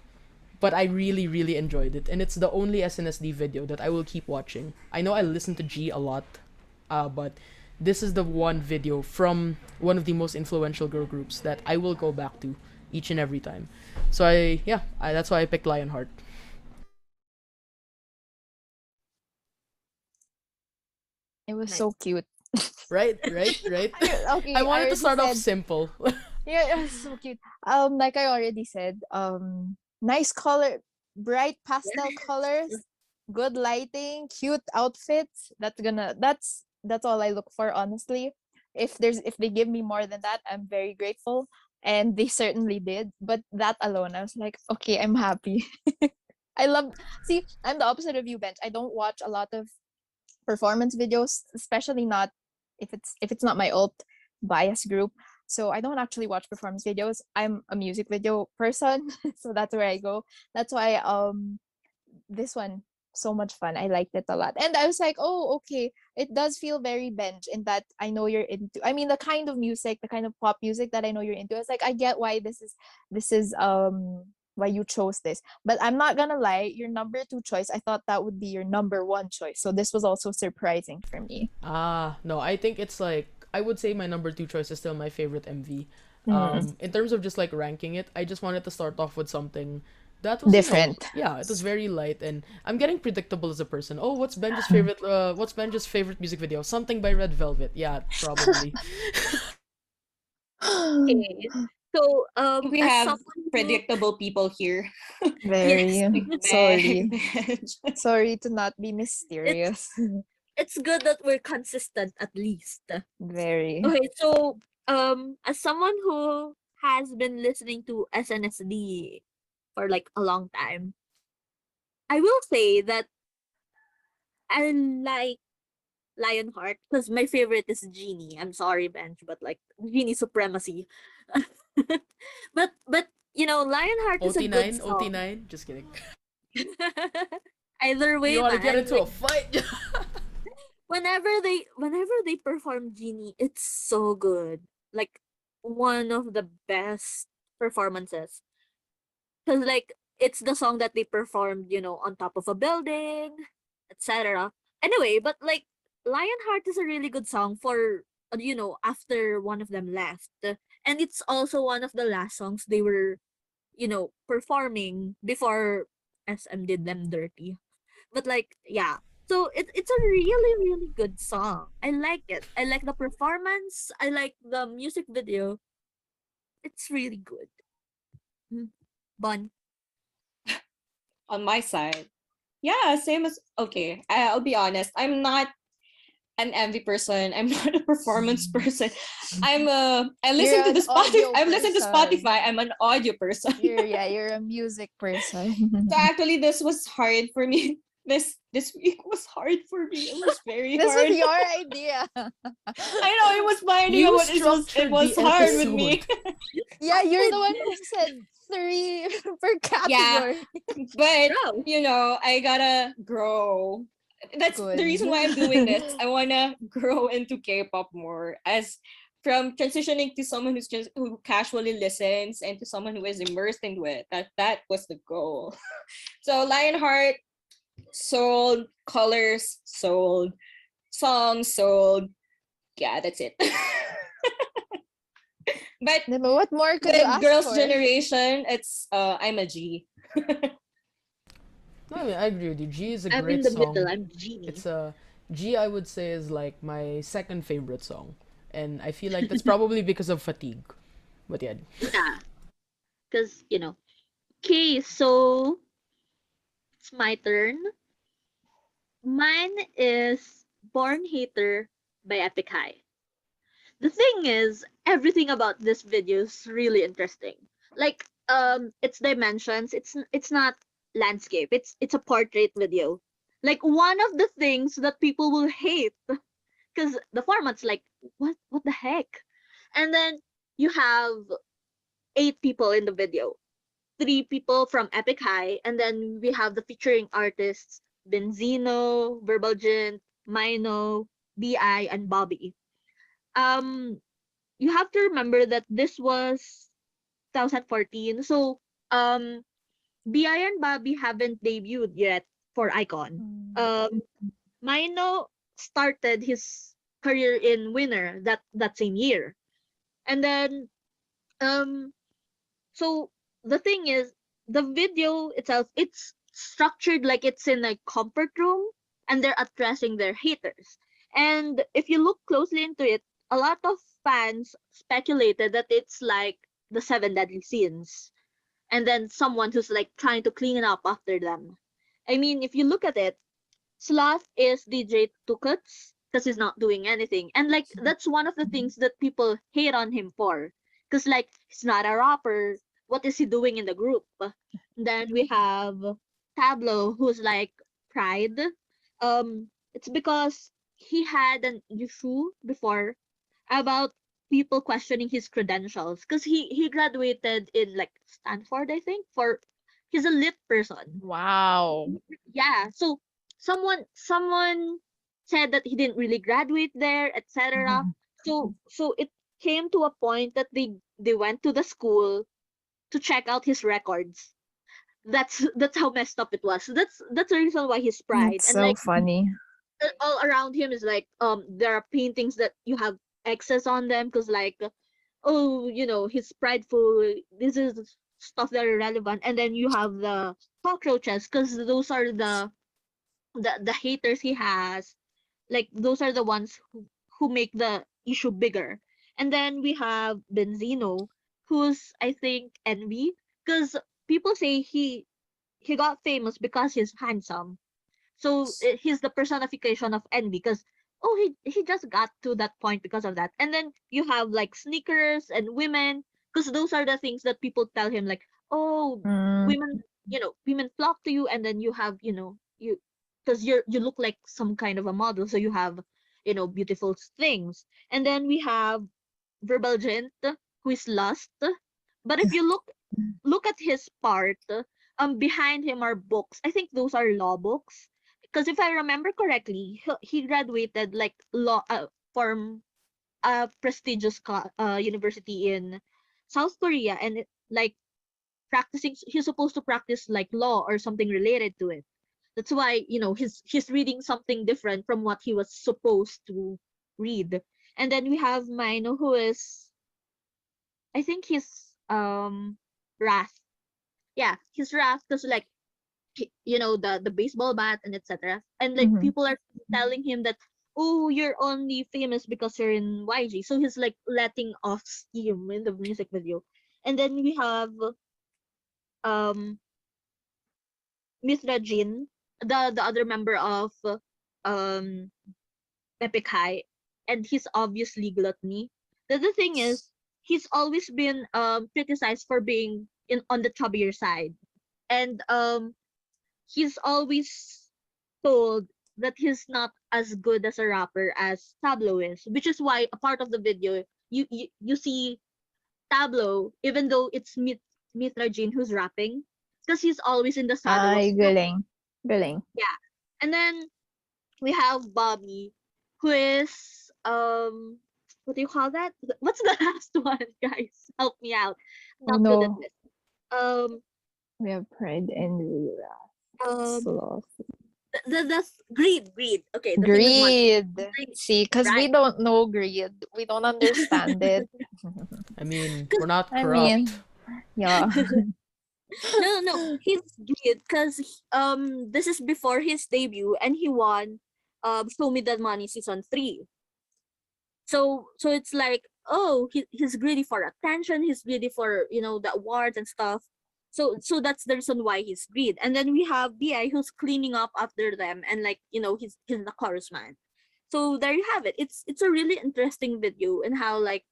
but I really, really enjoyed it, and it's the only SNSD video that I will keep watching. I know I listen to G a lot, but this is the one video from one of the most influential girl groups that I will go back to each and every time. So that's why I picked Lionheart. It was Nice. so cute. Right, right, right. I Okay, I wanted to already start off said, simple. Yeah, it was so cute. Like I already said, nice color, bright pastel colors, good lighting, cute outfits. That's all I look for, honestly. If they give me more than that, I'm very grateful. And they certainly did. But that alone, I was like, okay, I'm happy. I love see, I'm the opposite of you, Bench. I don't watch a lot of performance videos, especially not if it's not my alt bias group. So I don't actually watch performance videos. I'm a music video person, so that's where I go. That's why this one so much fun. I liked it a lot. And I was like, "Oh, okay. It does feel very bench in that I know you're into I mean the kind of music, the kind of pop music that I know you're into." It's like I get why this is why you chose this. But I'm not gonna lie, your number two choice, I thought that would be your number one choice. So this was also surprising for me. No, I think it's like I would say my number two choice is still my favorite MV. Mm, In terms of just like ranking it, I just wanted to start off with something that was, different. yeah, it was very light, and I'm getting predictable as a person. Oh, what's Benja's favorite music video? Something by Red Velvet. Yeah, probably. Okay. So, We as have someone who, predictable people here. yes, Very sorry. Sorry to not be it's mysterious. it's good that we're consistent at least. Very. Okay, so as someone who has been listening to SNSD for like a long time, I will say that I like Lionheart because my favorite is Genie. I'm sorry, Benj, but like Genie supremacy. but Lionheart is a good OT9, song. OT9. Just kidding. Either You way, want to get man, into a like fight? whenever they perform Genie, it's so good. Like one of the best performances. Cause like it's the song that they performed, on top of a building, etc. Anyway, but like Lionheart is a really good song for after one of them left. And it's also one of the last songs they were, performing before SM did them dirty. But like, yeah. So it's a really, really good song. I like it. I like the performance. I like the music video. It's really good. Mm. Bon. On my side. Yeah, same as okay. I'll be honest. I'm not an MV person. I'm not a performance person. I listen You're to an the Spotify. audio I listen to person. Spotify. I'm an audio person. You're a music So person. actually this was hard for me. This week was hard for me. It was very This was hard. your idea. I know it was my idea, You but it structured was the hard with me. episode. Yeah, you're Did the one who said three per Yeah, category. but bro. I gotta grow. That's the Good. reason why I'm doing this. I wanna grow into K-pop more, as from transitioning to someone who casually listens and to someone who is immersed into it. That was the goal. So Lionheart sold, colors sold, songs sold. Yeah, that's it. But But what more could you with ask girls' for? generation, it's I'm a G. No, I mean, I agree with you. G is a I'm in great the middle. song. I'm Genie. It's a G. I would say is like my second favorite song, and I feel like that's probably because of Fatigue. But yeah, Yeah, because Okay, so it's my turn. Mine is Born Hater by Epik High. The thing is, everything about this video is really interesting. Like, its dimensions. It's not landscape. It's a portrait video. Like one of the things that people will hate because the format's like what the heck, and then you have 8 people in the video, 3 people from Epic High, and then we have the featuring artists Benzino, Verbalgent, Mino, Bi, and Bobby. Um, you have to remember that this was 2014, so Bi and Bobby haven't debuted yet for Icon. Mm. Um, Mino started his career in Winner that same year, and then um so the thing is, the video itself, it's structured like it's in a comfort room and they're addressing their haters. And if you look closely into it, a lot of fans speculated that it's like the seven deadly sins, and then someone who's like trying to clean up after them. I mean, if you look at it, Sloth is DJ Tukuts because he's not doing anything. And like that's one of the things that people hate on him for. Because like he's not a rapper. What is he doing in the group? Then we have Tablo, who's like Pride. It's because he had an issue before about people questioning his credentials because he graduated in like Stanford, I think, for he's a lit person. Wow. Yeah, so someone said that he didn't really graduate there, etc. So it came to a point that they went to the school to check out his records. That's how messed up it was. That's the reason why he's Pride. It's And so like funny. all around him is like there are paintings that you have excess on them because like oh, he's prideful. This is stuff that are relevant. And then you have the cockroaches because those are the haters he has. Like those are the ones who make the issue bigger. And then we have Benzino, who's I think envy because people say he got famous because he's handsome. So he's the personification of envy because oh he just got to that point because of that. And then you have like sneakers and women because those are the things that people tell him like oh Mm. women women flock to you. And then you have you because you look like some kind of a model, so you have beautiful things. And then we have Verbal Gent, who is lust. But if you look at his part, behind him are books. I think those are law books. Because if I remember correctly, he graduated like law from a prestigious university in South Korea, and like practicing, he's supposed to practice like law or something related to it. That's why he's reading something different from what he was supposed to read. And then we have Mino, who is I think he's Wrath. Yeah, he's Wrath because like the baseball bat and etc. And like Mhm. people are telling him that oh you're only famous because you're in YG, so he's like letting off steam in the music video. And then we have um Mithra Jin, the other member of um Epik High, and he's obviously gluttony. The thing is he's always been criticized for being in on the chubbier side. And he's always told that he's not as good as a rapper as Tablo is, which is why a part of the video you see Tablo, even though it's Mithra Jean who's rapping, because he's always in the saddle of Ay, galing. Galing. yeah. And then we have Bobby, who is what do you call that? What's the last one, guys? Help me out. Oh Not good at no. this. Um We have pride and wrath. um Sloth. the greed. Okay, the famous one. Greed. Greed, See, because we right? don't know greed. We don't understand it. I mean, we're not I mean, corrupt. yeah. No. He's greed because this is before his debut and he won Show Me That Money season 3. So it's like oh he's greedy for attention, he's greedy for the awards and stuff. So that's the reason why he's greed. And then we have Bi who's cleaning up after them, and like he's the chorus man. So there you have it. It's a really interesting video and how like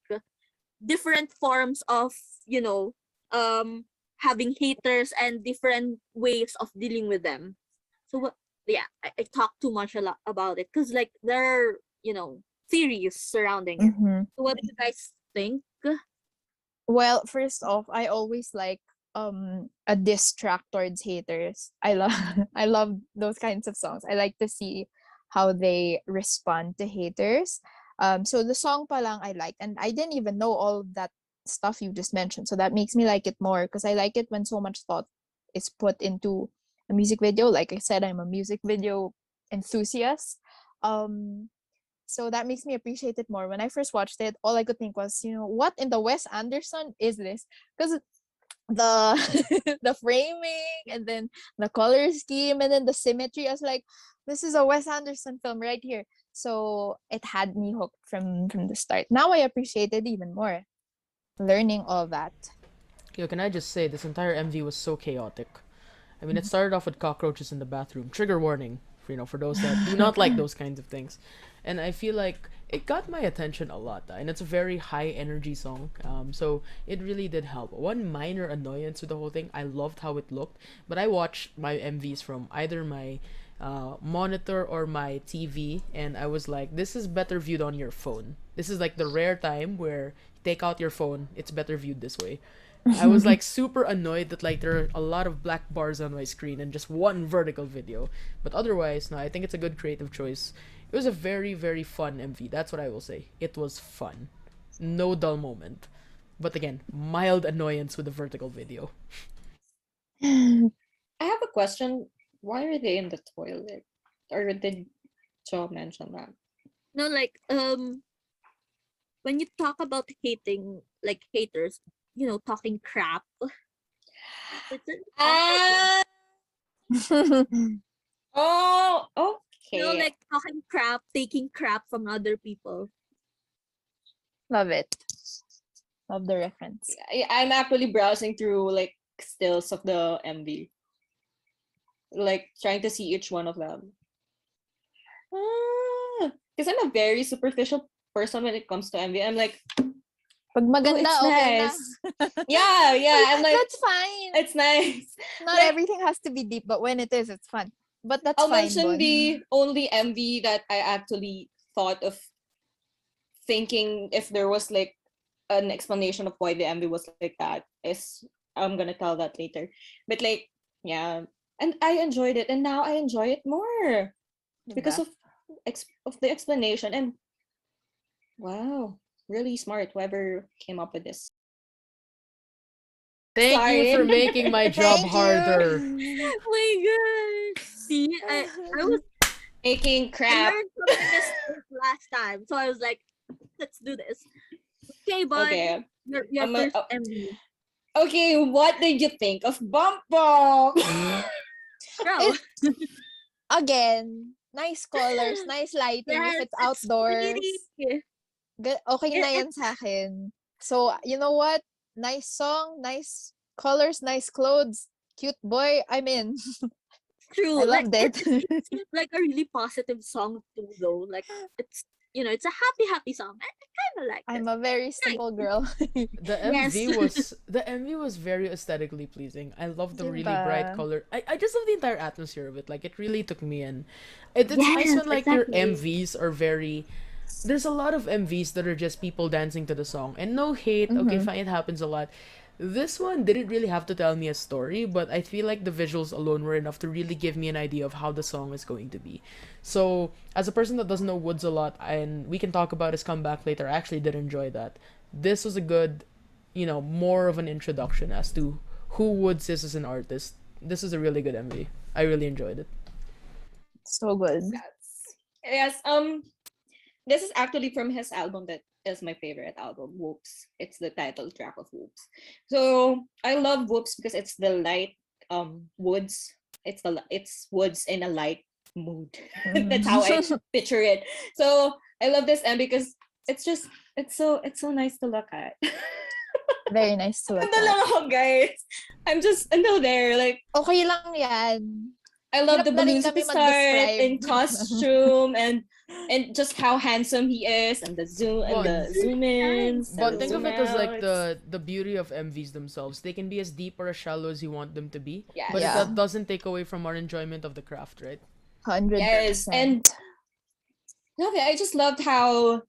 different forms of you know um having haters and different ways of dealing with them. So what yeah, I talk too much a lot about it because like there are theories surrounding it. Mhm. So what do you guys think? Well, first off, I always like a diss track towards haters. I love I love those kinds of songs. I like to see how they respond to haters. So the song pa lang I like, and I didn't even know all of that stuff you just mentioned. So that makes me like it more because I like it when so much thought is put into a music video. Like I said, I'm a music video enthusiast. Um so that makes me appreciate it more. When I first watched it, all I could think was, what in the Wes Anderson is this? Because the the framing and then the color scheme and then the symmetry, I was like, this is a Wes Anderson film right here. So it had me hooked from the start. Now I appreciate it even more. Learning all that. Yo, can I just say this entire MV was so chaotic. I mean, it started off with cockroaches in the bathroom. Trigger warning, for those that do not like those kinds of things. And I feel like it got my attention a lot, and it's a very high energy song. So it really did help. One minor annoyance with the whole thing, I loved how it looked, but I watched my MVs from either my monitor or my TV, and I was like, this is better viewed on your phone. This is like the rare time where you take out your phone, it's better viewed this way. I was like super annoyed that like there are a lot of black bars on my screen and just one vertical video. But otherwise, no, I think it's a good creative choice. It was a very, very fun MV. That's what I will say. It was fun. No dull moment. But again, mild annoyance with the vertical video. I have a question. Why are they in the toilet? Or did Joe mention that? No, like when you talk about hating, like haters, talking crap. It's Ah, oh, okay. like talking crap, taking crap from other people. Love it. Love the reference. I'm actually browsing through like stills of the MV, like trying to see each one of them. Because I'm a very superficial person when it comes to MV. I'm like, Pag maganda, it's okay nice. Yeah. I'm like, that's fine. it's nice. Not like- everything has to be deep, but when it is, it's fun. But that's I'll fine. mention Bon. the only MV that I actually thought of thinking if there was like an explanation of why the MV was like that is I'm gonna tell that later. But like, yeah, and I enjoyed it, and now I enjoy it more because Diba? of the explanation. And wow, really smart whoever came up with this. Thank you for Sorry. making my job Thank you. harder. Oh my god! See, I was Making I crap. learned something this last time, so I was like, let's do this. Okay, but Okay. your I'm a- first MV. Okay, what did you think of Bump Bump? Bro, Again, nice colors, nice lighting. yes, If it's it's outdoors, pretty. okay na yan sa akin. So, you know what? Nice song, nice colors, nice clothes, cute boy. I'm in. True. I Like loved it. it seems like a really positive song too, though. Like it's it's a happy song. I kind of like I'm it. a very simple girl. The Yes. MV was very aesthetically pleasing. I love the really bright Diba? color. I just love the entire atmosphere of it. Like it really took me in. It's nice Yes, when like your exactly. MVs are very. There's a lot of MVs that are just people dancing to the song and no hate. Okay, fine, it happens a lot. This one didn't really have to tell me a story, but I feel like the visuals alone were enough to really give me an idea of how the song is going to be. So, as a person that doesn't know Woodz a lot, and we can talk about his comeback later, I actually did enjoy that. This was a good, more of an introduction as to who Woodz is as an artist. This is a really good MV. I really enjoyed it. So good. Yes. This is actually from his album that is my favorite album, Whoops. It's the title track of Whoops. So I love Whoops because it's the light woods. It's woods in a light mood. That's how I picture it. So I love this M because it's so nice to look at. Very nice to look Ganda lang at. ako, guys. I'm just until there. Like Okay lang yan. I love Hirap the na rin balloons at kami the start mag-describe. and costume and just how handsome he is and the zoom ins. But think of it as like the the beauty of MVs themselves. They can be as deep or as shallow as you want them to be. Yes. But Yeah. that doesn't take away from our enjoyment of the craft, right? 100%. Yes, and okay, I just loved how,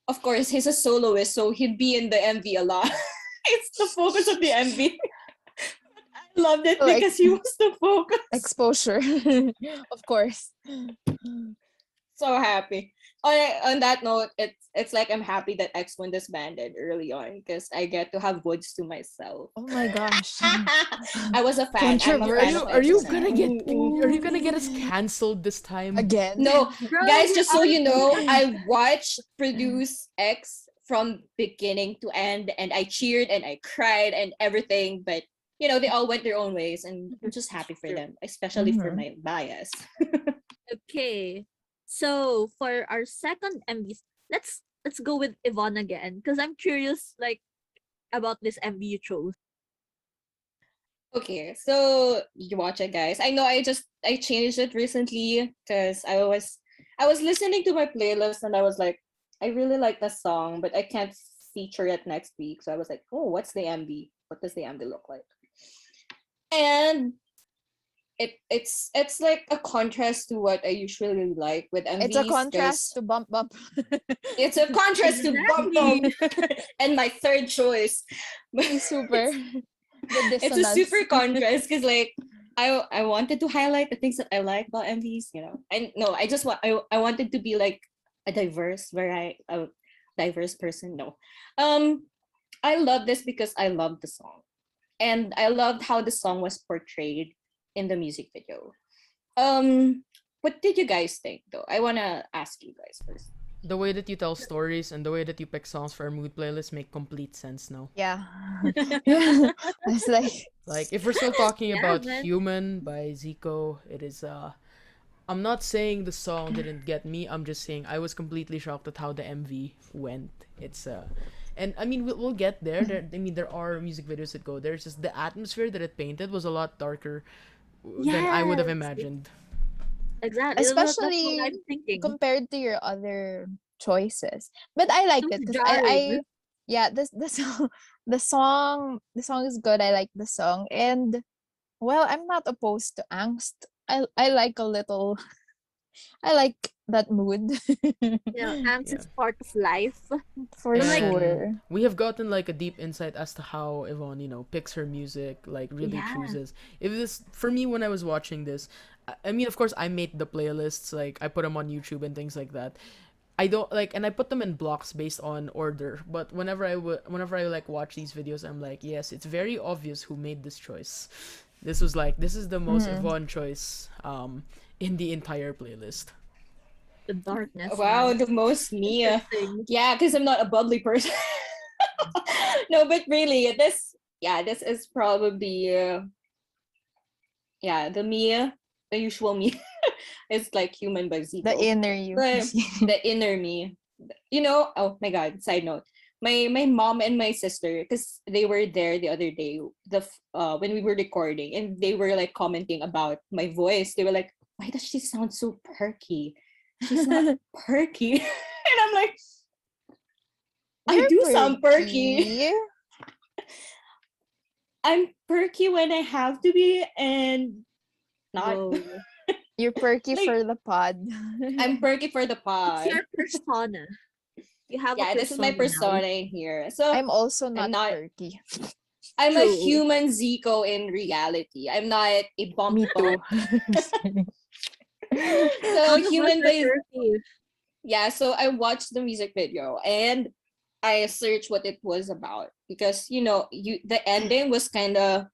of course, he's a soloist, so he'd be in the MV a lot. It's the focus of the MV. I loved it Like- because he was the focus. exposure. Of course. So happy. On that note, it's like I'm happy that X1 disbanded early on because I get to have Woods to myself. Oh my gosh. I was a fan. I'm a fan of Are you X1. gonna get us canceled this time? Again. No, Bro, guys, you're just so you know, already- I watched Produce X from beginning to end, and I cheered and I cried and everything. But they all went their own ways, and I'm just happy for them, especially for my bias. Okay. So for our second MVs, let's go with Yvonne again because I'm curious like about this MV you chose. Okay, so you watch it, guys. I know I changed it recently because I was listening to my playlist and I was like, I really like the song, but I can't feature it next week. So I was like, oh, what's the MV? What does the MV look like? And it's like a contrast to what I usually like with It's a MVs contrast because to Bump Bump. it's a contrast to Bump Bump Exactly. and my third choice. Super. The It's a dissonance. super contrast because like I wanted to highlight the things that I like about MVs, And no, I just I wanted to be like a diverse person. No. I love this because I love the song. And I loved how the song was portrayed in the music video. What did you guys think though? I wanna ask you guys first. The way that you tell stories and the way that you pick songs for our mood playlist make complete sense now. Yeah. I was like, Like if we're still talking Yeah, about man. Human by Zico, it is I'm not saying the song didn't get me. I'm just saying I was completely shocked at how the MV went. It's and I mean we'll get there. I mean there are music videos that go there. It's just the atmosphere that it painted was a lot darker than I would have Yes, imagined. exactly. That's what especially I'm thinking. compared to your other choices. But I It liked was it because jarring. yeah, this the song the song is good. I like the song. And well, I'm not opposed to angst. I like a little I like that mood. Angst Yeah. is part of life. For But like, And sure. we have gotten like a deep insight as to how Yvonne, picks her music, like really yeah, chooses. If this for me when I was watching this, I mean, of course, I made the playlists, like I put them on YouTube and things like that. I don't like, and I put them in blocks based on order. But whenever I like watch these videos, I'm like, yes, it's very obvious who made this choice. This is the most Mhm. Yvonne choice, in the entire playlist. the darkness, Wow, man. the most Mia. Interesting. Yeah, because I'm not a bubbly person. No, but really, this is probably the Mia, the usual Mia. It's like Human by The Zico. inner you. But the inner me, oh my god, side note. My mom and my sister, because they were there the other day, when we were recording, and they were like commenting about my voice. They were like, why does she sound so perky? She's not perky. And I'm like, I You're do sound perky. perky. I'm perky when I have to be and not. Whoa. You're perky Like, for the pod. I'm perky for the It's pod. your persona. You have a Yeah, this is my persona now. persona in here. So I'm also I'm not not perky. I'm a True. human Zico in reality. I'm not a bump Me too. bump. So None of us human are based, perky. yeah. So I watched the music video and I searched what it was about because the ending was kind of,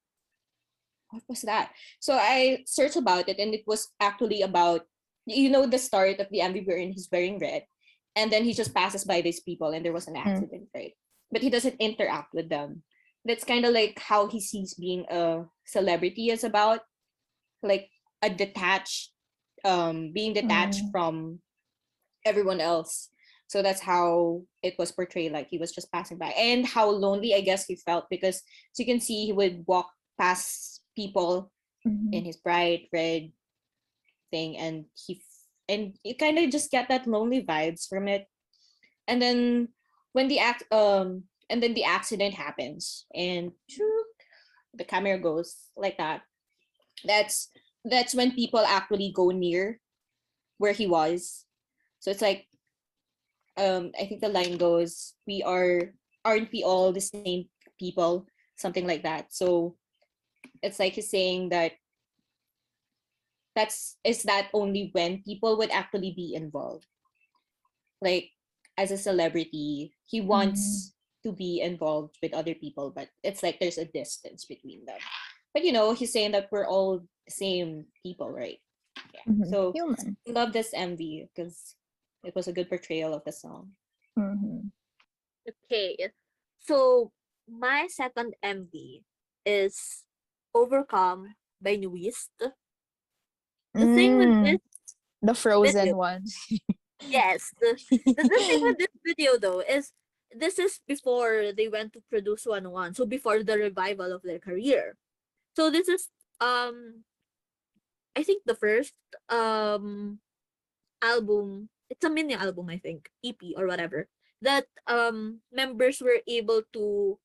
what was that? So I searched about it and it was actually about the start of the MV wherein he's wearing red, and then he just passes by these people and there was an Mm. accident, right? But he doesn't interact with them. That's kind of like how he sees being a celebrity is about, like a detached, being detached Mm. from everyone else. So that's how it was portrayed, like he was just passing by, and how lonely I guess he felt because, as you can see, he would walk past people in Mhm. his bright red thing, and and you kind of just get that lonely vibes from it. And then when the accident happens and the camera goes like that, that's when people actually go near where he was. So it's like, I think the line goes, we aren't we all the same people, something like that. So it's like he's saying that is that only when people would actually be involved, like as a celebrity he Mm. wants to be involved with other people, but it's like there's a distance between them. But he's saying that we're all the same people, right? Yeah. Mhm. So Human. love this MV because it was a good portrayal of the song. Mhm. Okay. So my second MV is Overcome by Nuist. The thing with Mm. this The video. Frozen one. Yes. The thing with this video though is this is before they went to produce 101. So before the revival of their career. So this is um I think the first um album, it's a mini album, I think, EP or whatever, that members were able to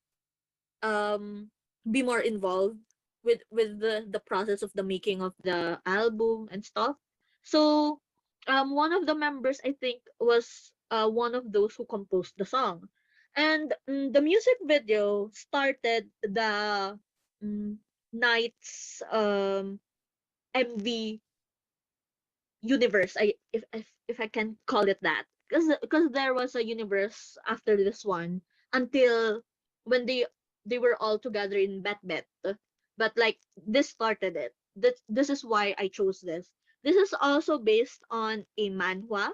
um be more involved with the process of the making of the album and stuff. So one of the members, I think, was one of those who composed the song. And the music video started the mm, night's MV universe, if I can call it that, because there was a universe after this one until when they were all together in Bet, but like this started it. This is why I chose this. This is also based on a manhwa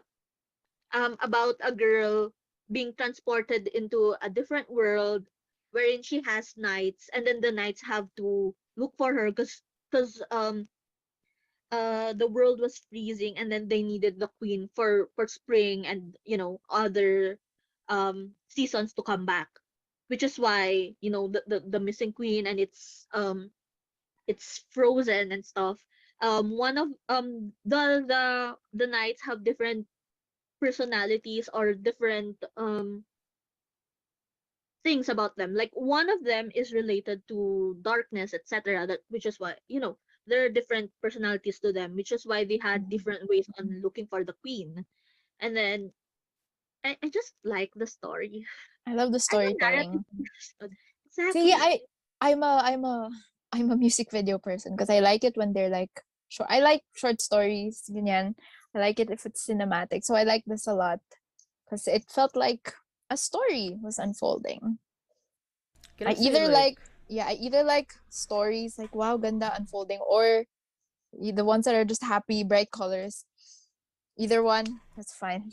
about a girl being transported into a different world wherein she has knights, and then the knights have to look for her because the world was freezing, and then they needed the queen for spring and other seasons to come back, which is why the missing queen, and it's frozen and stuff. One of the knights have different personalities or different things about them. Like one of them is related to darkness, etc. That which is why there are different personalities to them, which is why they had different ways on looking for the queen. And then I just like the story. I love the I know storytelling. narrative. See, Exactly. I'm a music video person because I like it when they're like short. I like short stories, ganyan. I like it if it's cinematic. So I like this a lot because it felt like a story was unfolding. Can I I say either like I either like stories like wow, ganda unfolding, or the ones that are just happy, bright colors. Either one, that's fine.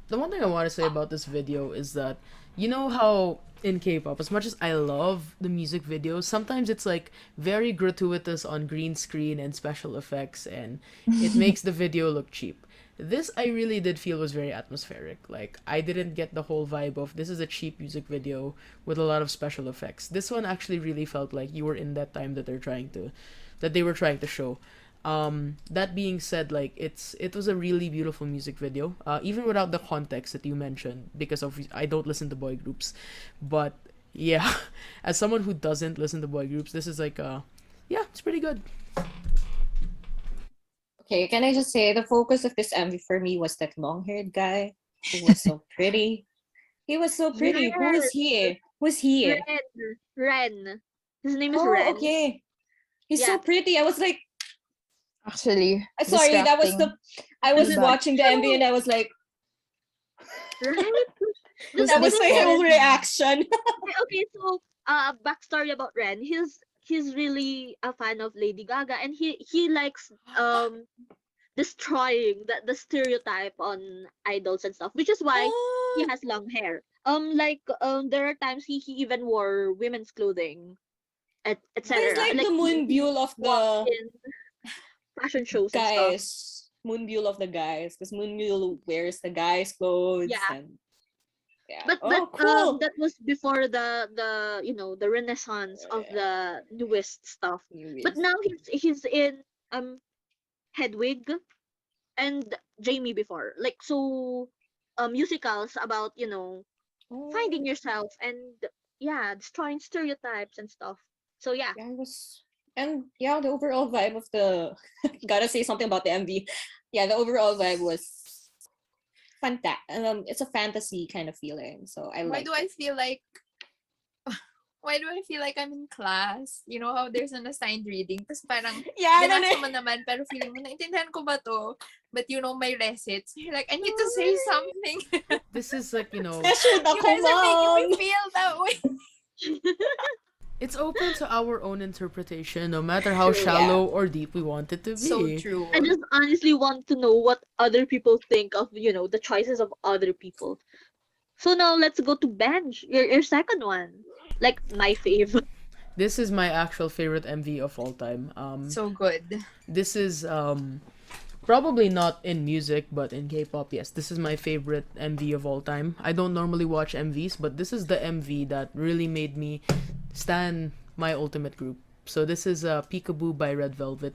the one thing I want to say about this video is that you know how in K-pop, as much as I love the music videos, sometimes it's like very gratuitous on green screen and special effects, and it makes the video look cheap. This I really did feel was very atmospheric. Like I didn't get the whole vibe of this is a cheap music video with a lot of special effects. This one actually really felt like you were in that time that they were trying to show. That being said, like it was a really beautiful music video, even without the context that you mentioned, because of I don't listen to boy groups. But yeah, as someone who doesn't listen to boy groups, this is like yeah, it's pretty good. Okay, can I just say the focus of this MV for me was that long-haired guy who was so pretty. He was so pretty. Who was Yes. he? Who's he? Ren. His name is Oh, Ren. okay. He's Yeah. so pretty. I was like, Actually, sorry, that was distracting. I was Who's that? watching the MV and I was like, Right? Who's that was this my for? whole reaction. Okay, so backstory about Ren. He's really a fan of Lady Gaga, and he likes destroying the stereotype on idols and stuff, which is why he Oh, has long hair. There are times he even wore women's clothing, he's etc. like Like the he Moonbyul of walked the in fashion shows and stuff. guys. Moonbyul of the guys. Because Moonbyul wears the guys' clothes Yeah. and yeah. But Oh, cool. that was before the renaissance of the newest stuff. But Anyways. now he's in Hedwig and Jamie before. Like so musicals about, Oh, finding yourself and yeah, destroying stereotypes and stuff. So yeah. yeah, and yeah, the overall vibe of the gotta say something about the MV. Yeah, the overall vibe was fantastic. It's a fantasy kind of feeling, so I Why like do it. I feel like I'm in class? You know how there's an assigned reading. Tapos parang, Yeah, I don't binasa know. mo naman, pero feeling mo, naintindihan ko ba to? But you know my recits. You're like, I need to say something. This is like Special You ako, guys are making me mom. feel that way. it's open to our own interpretation, no matter how True. Yeah. shallow or deep we want it to be. So true. I just honestly want to know what other people think of, the choices of other people. So now let's go to Benj, your second one. Like my fave. This is my actual favorite MV of all time. So good. This is Probably not in music, but in K-pop, yes. This is my favorite MV of all time. I don't normally watch MVs, but this is the MV that really made me stan my ultimate group. So this is Peekaboo by Red Velvet.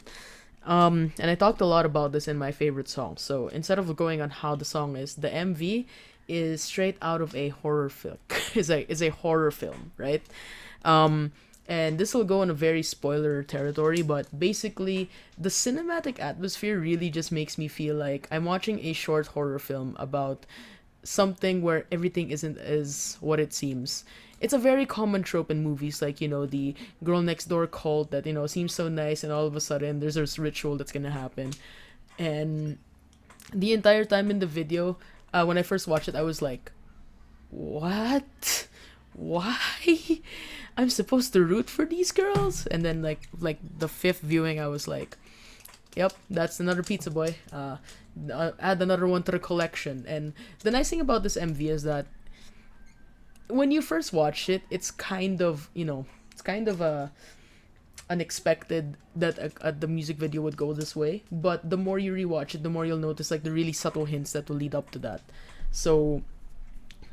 And I talked a lot about this in my favorite song. So instead of going on how the song is, the MV is straight out of a horror film. is a horror film, right? Um, and this will go in a very spoiler territory, but basically, the cinematic atmosphere really just makes me feel like I'm watching a short horror film about something where everything isn't as what it seems. It's a very common trope in movies, like, the girl next door cult that, seems so nice, and all of a sudden there's this ritual that's gonna happen. And the entire time in the video, when I first watched it, I was like, what? Why? I'm supposed to root for these girls? And then like the fifth viewing, I was like, yep, that's another pizza boy. Add another one to the collection. And the nice thing about this MV is that when you first watch it, it's kind of unexpected that the music video would go this way. But the more you rewatch it, the more you'll notice like the really subtle hints that will lead up to that. So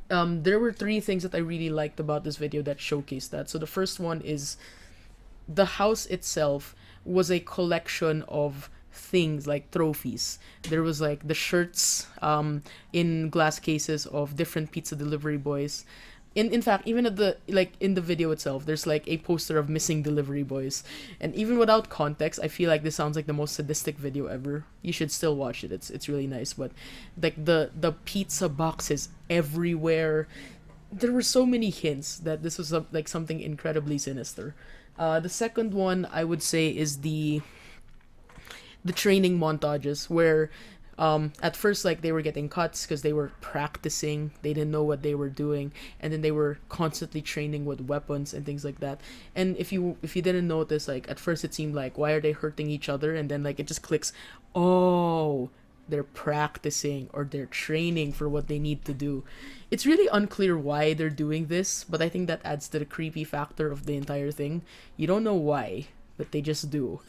there were three things that I really liked about this video that showcased that. So the first one is the house itself was a collection of things like trophies. There was like the shirts in glass cases of different pizza delivery boys. In fact, even at the in the video itself, there's like a poster of missing delivery boys. And even without context, I feel like this sounds like the most sadistic video ever. You should still watch it. It's really nice, but like the pizza boxes everywhere. There were so many hints that this was like something incredibly sinister. The second one I would say is the training montages where at first like they were getting cuts because they were practicing, they didn't know what they were doing, and then they were constantly training with weapons and things like that. And if you didn't notice, like at first it seemed like why are they hurting each other, and then like it just clicks, oh, they're practicing or they're training for what they need to do. It's really unclear why they're doing this, but I think that adds to the creepy factor of the entire thing. You don't know why, but they just do.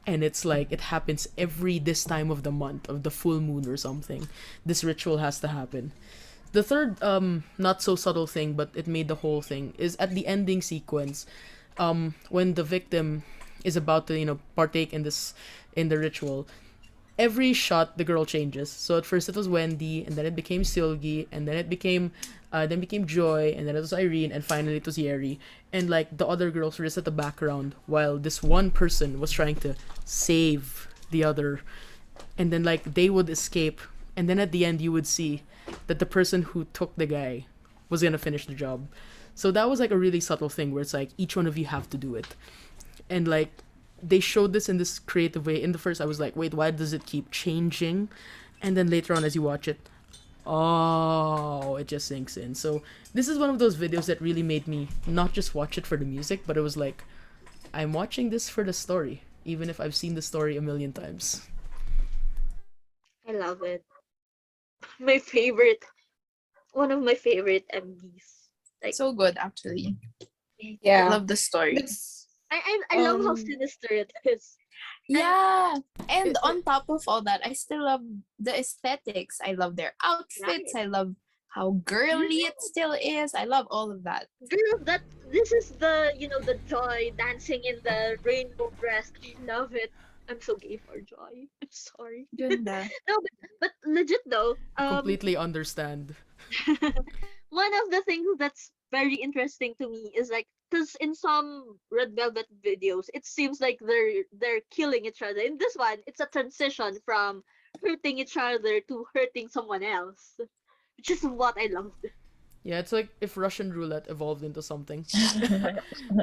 And it's like it happens every this time of the month of the full moon or something. This ritual has to happen. The third not so subtle thing, but it made the whole thing, is at the ending sequence, when the victim is about to partake in the ritual. Every shot the girl changes. So at first it was Wendy, and then it became Silgi, and then became Joy, and then it was Irene, and finally it was Yeri. And like the other girls were just at the background while this one person was trying to save the other. And then like they would escape, and then at the end you would see that the person who took the guy was gonna finish the job. So that was like a really subtle thing where it's like each one of you have to do it. And like they showed this in this creative way. In the first I was like, wait, why does it keep changing? And then later on as you watch it, oh, it just sinks in. So this is one of those videos that really made me not just watch it for the music, but it was like, I'm watching this for the story, even if I've seen the story a million times. I love it. My favorite, one of my favorite MVs. Like So good, actually. I Yeah. love the story. It's I love how um sinister it is. Yeah. And It- on top of all that, I still love the aesthetics. I love their outfits. Right. I love how girly it still is. I love all of that. Girl, that this is the Joy dancing in the rainbow dress. I love it. I'm so gay for Joy. I'm sorry. Ganda. No, but legit though. Completely understand. One of the things that's very interesting to me is like because in some Red Velvet videos, it seems like they're killing each other. In this one, it's a transition from hurting each other to hurting someone else, which is what I loved. Yeah, it's like if Russian roulette evolved into something.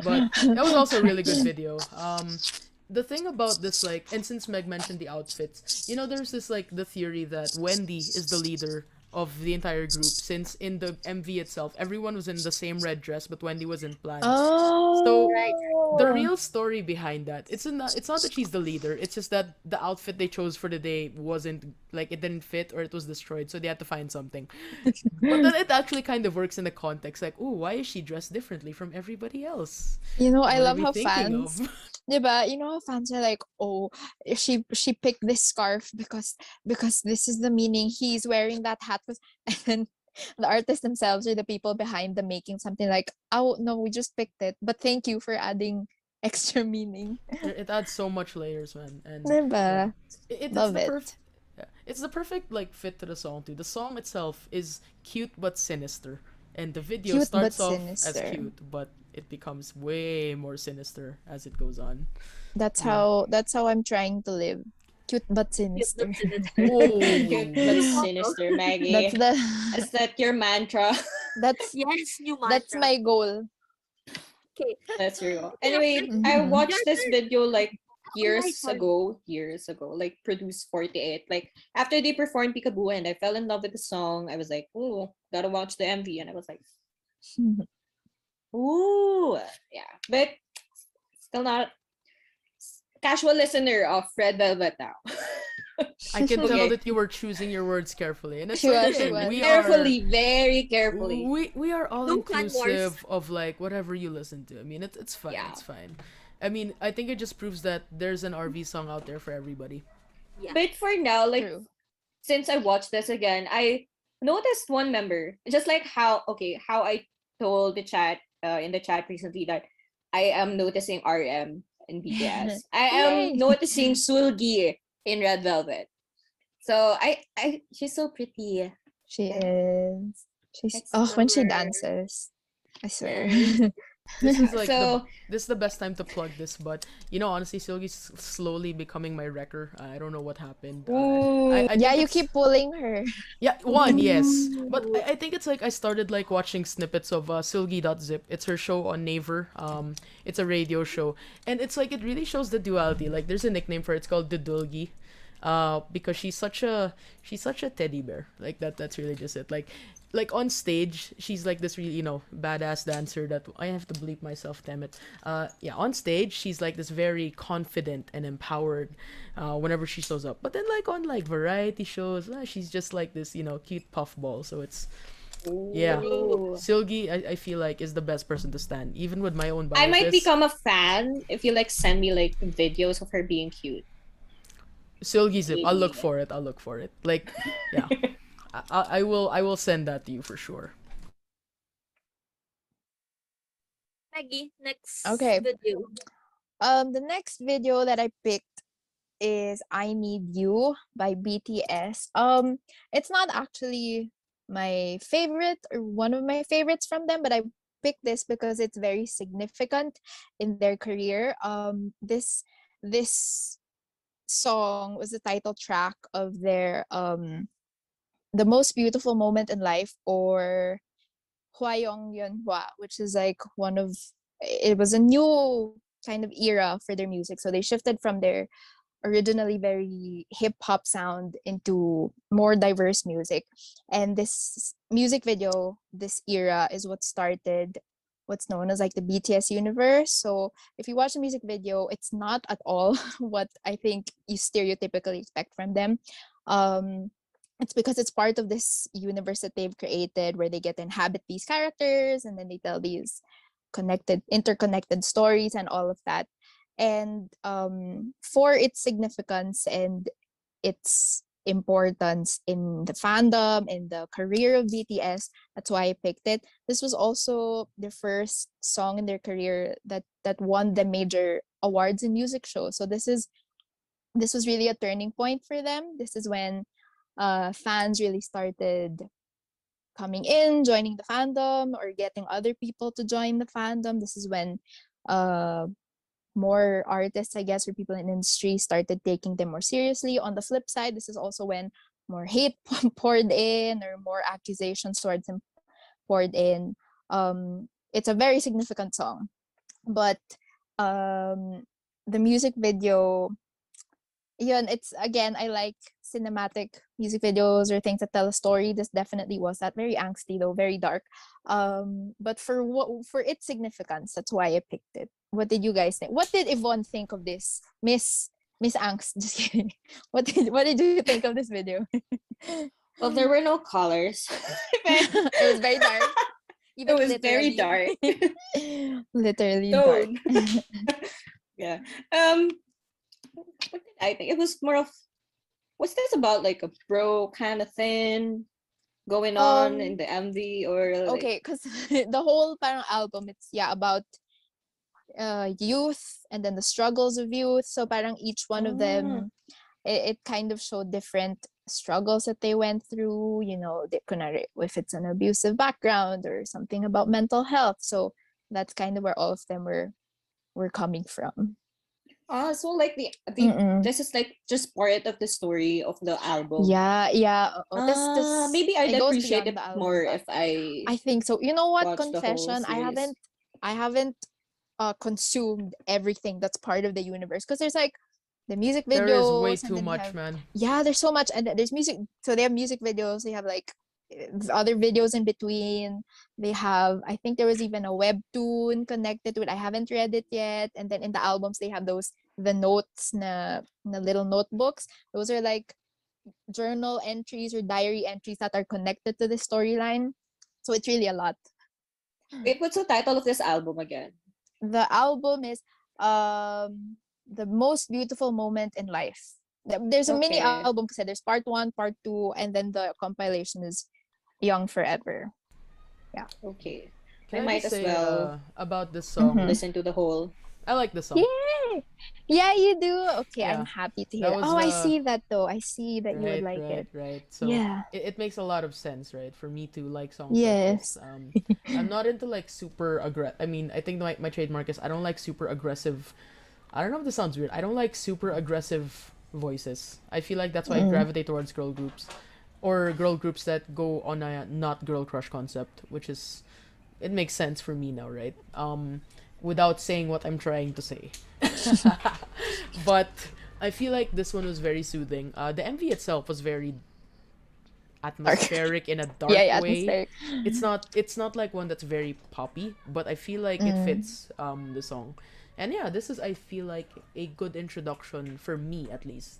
But that was also a really good video. The thing about this, like, and since Meg mentioned the outfits, there's this like the theory that Wendy is the leader of the entire group, since in the MV itself everyone was in the same red dress, but Wendy was in plaid. Oh. So Right. the real story behind that, it's not that she's the leader, it's just that the outfit they chose for the day wasn't like, it didn't fit or it was destroyed, so they had to find something. But then it actually kind of works in the context, like, oh, why is she dressed differently from everybody else? You know, I What are love we how thinking fans, of? diba? You know how fans are like, oh, she picked this scarf because this is the meaning. He's wearing that hat and then the artists themselves or the people behind the making something like, oh no, we just picked it, but thank you for adding extra meaning. It adds so much layers, man, and yeah, Diba? it's Love the it. perfect. Yeah, it's the perfect like fit to the song too. The song itself is cute but sinister, and the video Cute but starts off as sinister. cute, but it becomes way more sinister as it goes on. Yeah. That's how I'm trying to live. Cute but Cute sinister. but sinister. Cute but Oh. New motto. sinister, That's Maggie. the Is that your mantra? that's Yes, new that's mantra. my goal. Okay. That's real. Okay, Anyway, I Mhm. your watched this turn. video like Oh, yeah, sorry. years ago, like produced 48. Like after they performed Peekaboo and I fell in love with the song, I was like, oh, gotta watch the MV. And I was like, ooh, yeah. But still not casual listener of Red Velvet now. I can tell Okay. that you were choosing your words carefully, and it's She like, was, she hey, was. we are Carefully, very carefully. we are all No fan wars. inclusive of like whatever you listen to. I mean, it's fine, Yeah. it's fine. I mean, I think it just proves that there's an RV song out there for everybody. Yeah. But for now, like True. since I watched this again, I noticed one member, just like how I told the chat in the chat recently that I am noticing RM in BTS. I am Yay. noticing Sulgi in Red Velvet. So I she's so pretty. She Yeah. is. She's Next oh when she number. dances. I swear. Yeah. This is like So this is the best time to plug this, but you know, honestly, Silgi's slowly becoming my wrecker. I don't know what happened. ooh, I Yeah, think you it's keep pulling her. yeah, one, yes, but Ooh. I think it's like I started like watching snippets of Silgi.zip. It's her show on Naver. It's a radio show, and it's like it really shows the duality. Like there's a nickname for it. It's called Dudulgi. Because she's such a teddy bear. Like that's really just it. Like on stage, she's like this really, badass dancer that I have to bleep myself, damn it. Yeah, on stage, she's like this very confident and empowered whenever she shows up. But then like on like variety shows, she's just like this, cute puffball. So it's yeah. ooh. Silgi, I feel like is the best person to stand, even with my own I might biases. become a fan if you like send me like videos of her being cute. Silgi Zip, I'll look Maybe. for it. I'll look for it. Like, yeah. I will send that to you for sure. Maggie, next Okay. video. The next video that I picked is I Need You by BTS. It's not actually my favorite or one of my favorites from them, but I picked this because it's very significant in their career. This song was the title track of their The Most Beautiful Moment in Life, or Hwayong Yunhwa, which is like one of it was a new kind of era for their music. So they shifted from their originally very hip hop sound into more diverse music. And this music video, this era, is what started what's known as like the BTS universe. So if you watch the music video, it's not at all what I think you stereotypically expect from them. Um, it's because it's part of this universe that they've created where they get to inhabit these characters and then they tell these interconnected stories and all of that. And for its significance and its importance in the fandom, in the career of BTS, that's why I picked it. This was also the first song in their career that won the major awards in music shows. So this was really a turning point for them. This is when fans really started coming in, joining the fandom, or getting other people to join the fandom. This is when uh, more artists, I guess, or people in the industry started taking them more seriously. On the flip side, this is also when more hate poured in or more accusations towards him poured in. It's a very significant song, but um, the music video yun, it's again, I like cinematic music videos or things that tell a story. This definitely was that. Very angsty though, very dark. But for its significance, that's why I picked it. What did you guys think? What did Yvonne think of this? Miss Angst. Just kidding. What did you think of this video? Well, there were no colors. It was very dark. It Even was very literally. dark. Literally dark. Tone. Yeah. What did I think? It was more of, what's this about, like a bro kind of thing going on in Um, the MV, or like, okay, because the whole parang album, it's about youth and then the struggles of youth. So parang each one of ah, them, it kind of showed different struggles that they went through. Kunwari, if it's an abusive background or something about mental health. So that's kind of where all of them were coming from. so like the Mm-mm. this is like just part of the story of the album. Yeah, yeah. This Maybe I'd it goes appreciate beyond it the album, more but if I I think so. You know what? watch the whole Confession. series. I haven't consumed everything that's part of the universe because there's like the music There is way videos and too then you much, have man. yeah, there's so much and there's music. So they have music videos. They have like other videos in between. They have I think there was even a webtoon connected to it. I haven't read it yet. And then in the albums they have the notes na little notebooks. Those are like journal entries or diary entries that are connected to the storyline. So it's really a lot. Wait, what's the title of this album again? The album is the most beautiful moment in life. There's a mini Okay. album kasi there's part 1, part 2, and then the compilation is Young Forever. Yeah. Okay. I Can I might just as say well about this song? Mhm. listen to the whole. I like this song. Yay! Yeah, you do. Okay, I'm Yeah, happy to that hear that. was Oh, I the see that though. I see that you would right, like right, it. right. So Yeah. it makes a lot of sense, right, for me to like songs like this. Yes. I'm not into like super aggressive. I mean, I think my trademark is I don't like super aggressive. I don't know if this sounds weird. I don't like super aggressive voices. I feel like that's why I Mm. gravitate towards girl groups, or girl groups that go on a not girl crush concept, which is it makes sense for me now, right? Without saying what I'm trying to say. But I feel like this one was very soothing. The MV itself was very Dark. atmospheric in a Yeah, dark yeah, way. atmospheric. It's not like one that's very poppy, but I feel like it Mm. fits the song. And yeah, this is I feel like a good introduction for me at least.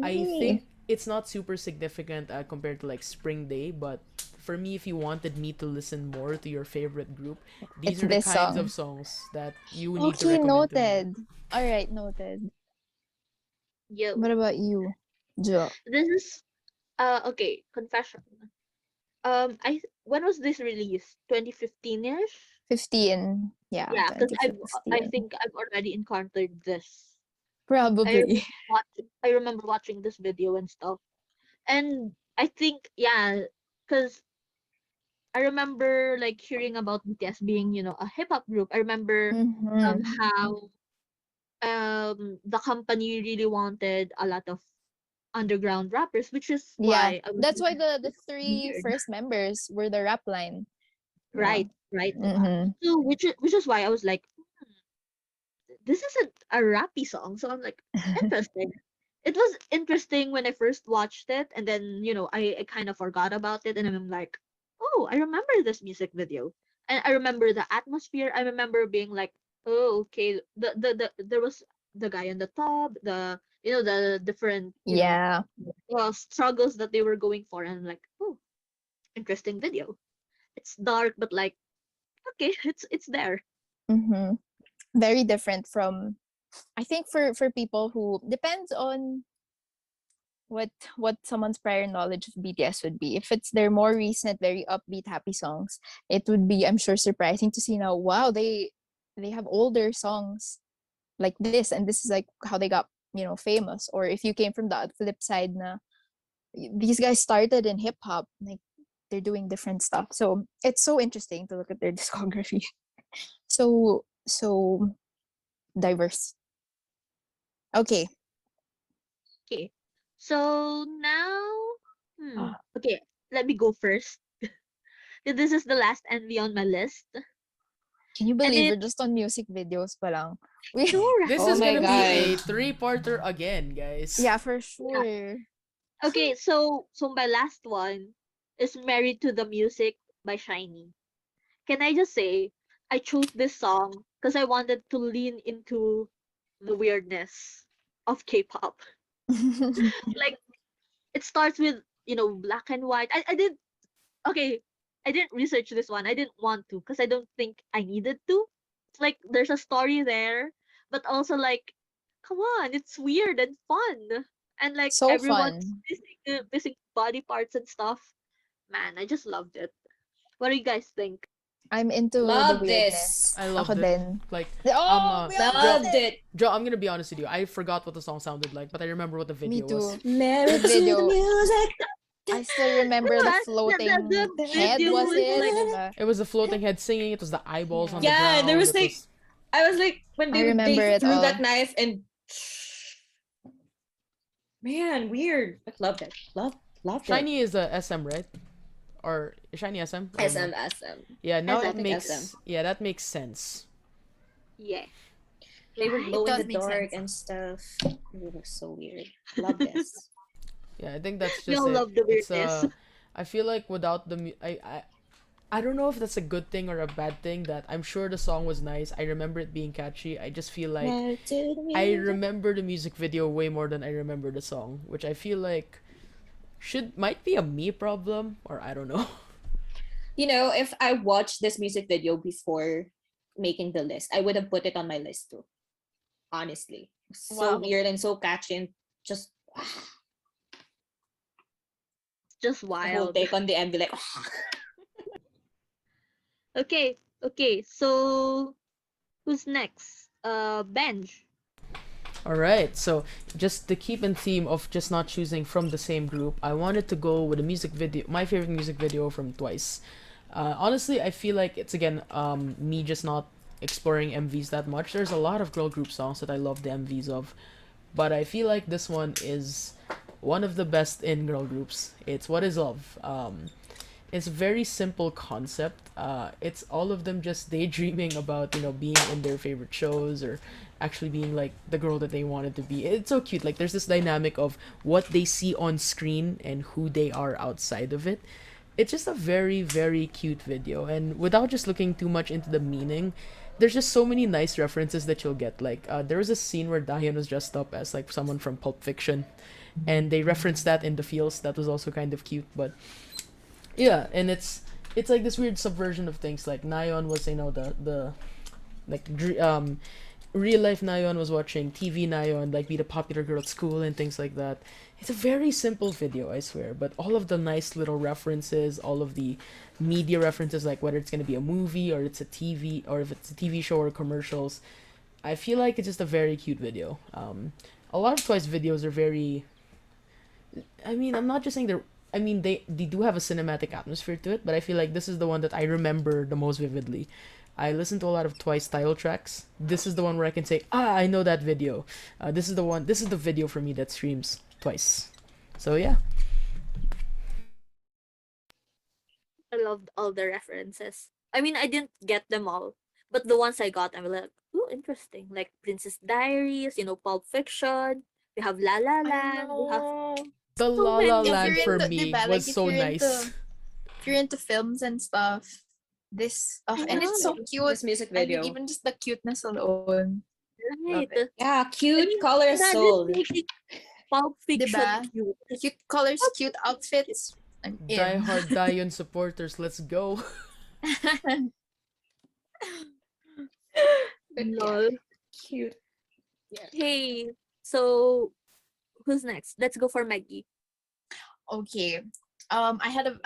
I Yay. think it's not super significant compared to like Spring Day, but for me, if you wanted me to listen more to your favorite group, these It's are the this kinds of song. songs that you need to Okay, recommend to me. noted. All right, noted. Yo, What about you, Jo? this is okay. Confession. When was this released? 2015ish. 15. Yeah, Yeah, because I 2015. think I've already encountered this. I Probably. remember I remember watching this video and stuff, and I think yeah, because I remember like hearing about BTS being a hip hop group. I remember Mm-hmm. how the company really wanted a lot of underground rappers, which is Yeah, why I was that's why like, the this is three weird. first members were the rap line. Yeah. Right, right. Mm-hmm. So which is why I was like, this isn't a rappy song. So I'm like, interesting. It was interesting when I first watched it, and then I kind of forgot about it, and I'm like, oh, I remember this music video, and I remember the atmosphere. I remember being like, oh, okay. There was the guy on the top, the different Yeah. struggles that they were going for, and I'm like, oh, interesting video. It's dark, but like, okay, it's there. Mm-hmm. Very different from I think for people who depends on what what someone's prior knowledge of BTS would be. If it's their more recent, very upbeat, happy songs, it would be, I'm sure, surprising to see now, wow, they have older songs like this, and this is like how they got, famous. Or if you came from the flip side na these guys started in hip hop, like they're doing different stuff. So it's so interesting to look at their discography. So diverse. Okay. Okay, so now, okay, let me go first. This is the last envy on my list. Can you And believe it we're just on music videos pa lang? We sure. This Oh is my gonna be a god. three-parter again, guys. yeah, for sure. Okay, so my last one is Married to the Music by SHINEE. Can I just say I chose this song because I wanted to lean into the weirdness of K-pop. Like it starts with, black and white. I did okay, I didn't research this one. I didn't want to because I don't think I needed to. It's like there's a story there, but also like, come on, it's weird and fun. And like So everyone's fun. missing body parts and stuff. Man, I just loved it. What do you guys think? I'm into the Love weirdness. this. I Ako loved it. din. Like, Oh, we all Jo, loved Loved it. it. Jo, I'm gonna be honest with you. I forgot what the song sounded like, but I remember what the Me video was. too. Married The to the video. music. I still remember the Diba? floating The head, video was was it? like, Diba? It was the floating head singing. It was the eyeballs on the Yeah. Yeah, there ground. was It like was I was like when I they remember it threw all. that knife and man, weird. But loved it. Loved it. SHINEE is a SM, right? Or SHINEE SM? Or no? SM. Yeah, now SM. it I think makes SM. that makes sense. yeah. They were Right? glow in does the make dark sense. and stuff. It was so weird. Love this. Yeah, I think that's We just all it. love the It's weirdness. I feel like without I don't know if that's a good thing or a bad thing. That I'm sure the song was nice. I remember it being catchy. I just feel like Married to the I music. remember the music video way more than I remember the song, which I feel like might be a me problem, or I don't know. You know, if I watched this music video before making the list, I would have put it on my list too. Honestly. So Wow. weird and so catchy and just Just the whole wild. take on the MV like Okay. So who's next? Benj. All right, so just to keep in theme of just not choosing from the same group, I wanted to go with a music video, my favorite music video from Twice. Honestly, I feel like it's again me just not exploring MVs that much. There's a lot of girl group songs that I love the MVs of, but I feel like this one is one of the best in girl groups. It's What Is Love. It's a very simple concept. It's all of them just daydreaming about being in their favorite shows or actually being like the girl that they wanted to be. It's so cute. Like there's this dynamic of what they see on screen and who they are outside of it. It's just a very very cute video, and without just looking too much into the meaning, there's just so many nice references that you'll get. Like there was a scene where Dahyun was dressed up as like someone from Pulp Fiction, and they referenced that in the feels. That was also kind of cute, but yeah, and it's like this weird subversion of things. Like Nayeon was the like real life Nayeon was watching TV Nayeon like be the popular girl at school and things like that. It's a very simple video, I swear, but all of the nice little references, all of the media references, like whether it's gonna be a movie or it's a TV or if it's a TV show or commercials, I feel like it's just a very cute video. A lot of Twice videos are very. I mean, I'm not just saying they're. I mean, they do have a cinematic atmosphere to it, but I feel like this is the one that I remember the most vividly. I listen to a lot of Twice title tracks. This is the one where I can say, I know that video. This is the one. This is the video for me that streams Twice. So yeah. I loved all the references. I mean, I didn't get them all, but the ones I got, I'm like, ooh, interesting. Like Princess Diaries, Pulp Fiction. We have La La I Land. We have know. The so La La many If Land you're for into, videos. me diba, was like so nice. if you're into films and stuff, this I and it's so know, cute. this music I mean, video. even just the cuteness alone. Love right? it. Yeah, I cute mean, color imagine soul. making Pulp Fiction Diba? cute. Cute colors, Pulp cute Fiction is cute. outfits. I'm Die in. Hard Dion supporters, let's go. But yeah, Lol. cute. Yeah. Hey, so who's next? Let's go for Maggie. Okay. I had a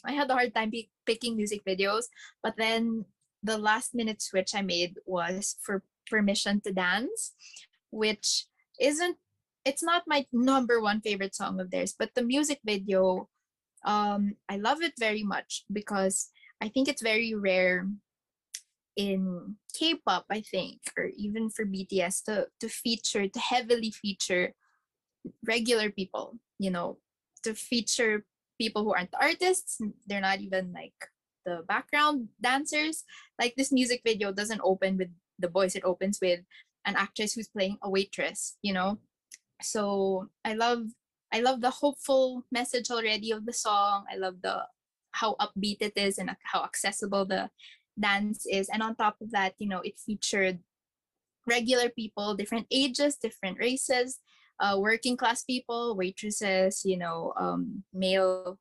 I had a hard time picking music videos, but then the last minute switch I made was for Permission to Dance, which isn't it's not my number one favorite song of theirs, but the music video, I love it very much because I think it's very rare in K-pop, I think, or even for BTS to heavily feature regular people, to feature people who aren't artists. They're not even like the background dancers. Like this music video doesn't open with the boys, it opens with an actress who's playing a waitress, you know. So I love the hopeful message already of the song. I love the how upbeat it is and how accessible the dance is. And on top of that, you know, it featured regular people, different ages, different races, working class people, waitresses, you know, male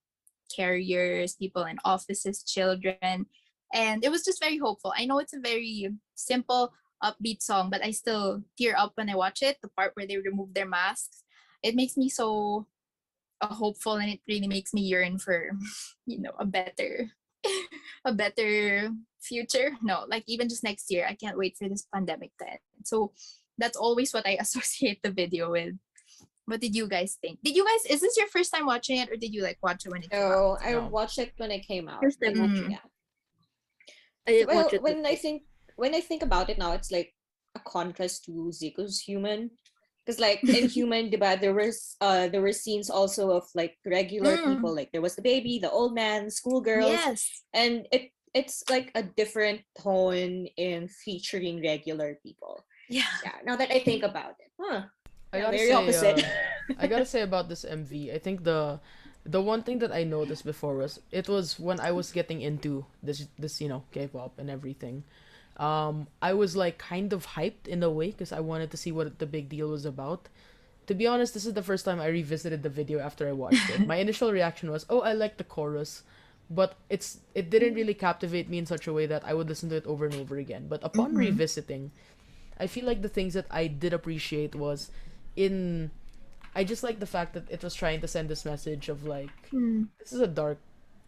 carriers, people in offices, children. And it was just very hopeful. I know it's a very simple, upbeat song, but I still tear up when I watch it. The part where they remove their masks, it makes me so hopeful, and it really makes me yearn for, you know, a better, a better future. No, like even just next year, I can't wait for this pandemic to end. So that's always what I associate the video with. What did you guys think? Did you guys, is this your first time watching it, or did you like watch it when it came out? No, I No. watched it when it came out. First time Like, watching. Mm. yeah. I didn't Well, watch it. when I think about it now, it's like a contrast to Zico's Human. Because like in Human, diba, there were scenes also of like regular people. Like there was the baby, the old man, schoolgirls, Yes. and it's like a different tone in featuring regular people. Yeah. Yeah. Now that I think about it, I yeah, gotta very say, opposite. I gotta say about this MV. I think the one thing that I noticed before was it was when I was getting into this you know K-pop and everything. I was like kind of hyped in a way because I wanted to see what the big deal was about. To be honest, this is the first time I revisited the video after I watched it. My initial reaction was, "Oh, I like the chorus," but it didn't really captivate me in such a way that I would listen to it over and over again. But upon revisiting, I feel like the things that I did appreciate was in I just like the fact that it was trying to send this message of like this is a dark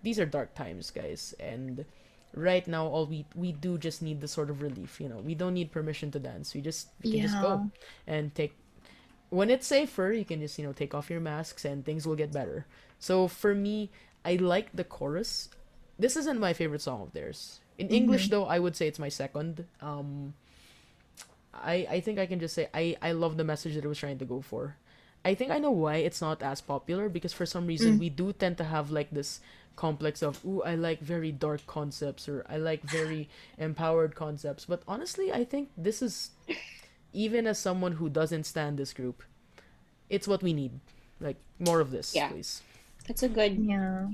these are dark times, guys, and right now all we do just need the sort of relief, you know. We don't need permission to dance. We can just go and take when it's safer, you can just, you know, take off your masks and things will get better. So for me, I like the chorus. This isn't my favorite song of theirs. In English though, I would say it's my second. I think I can just say I love the message that it was trying to go for. I think I know why it's not as popular because for some reason we do tend to have like this complex of ooh, I like very dark concepts or I like very empowered concepts. But honestly, I think this is even as someone who doesn't stand this group, it's what we need. Like more of this, Yeah. please. It's a good. Yeah.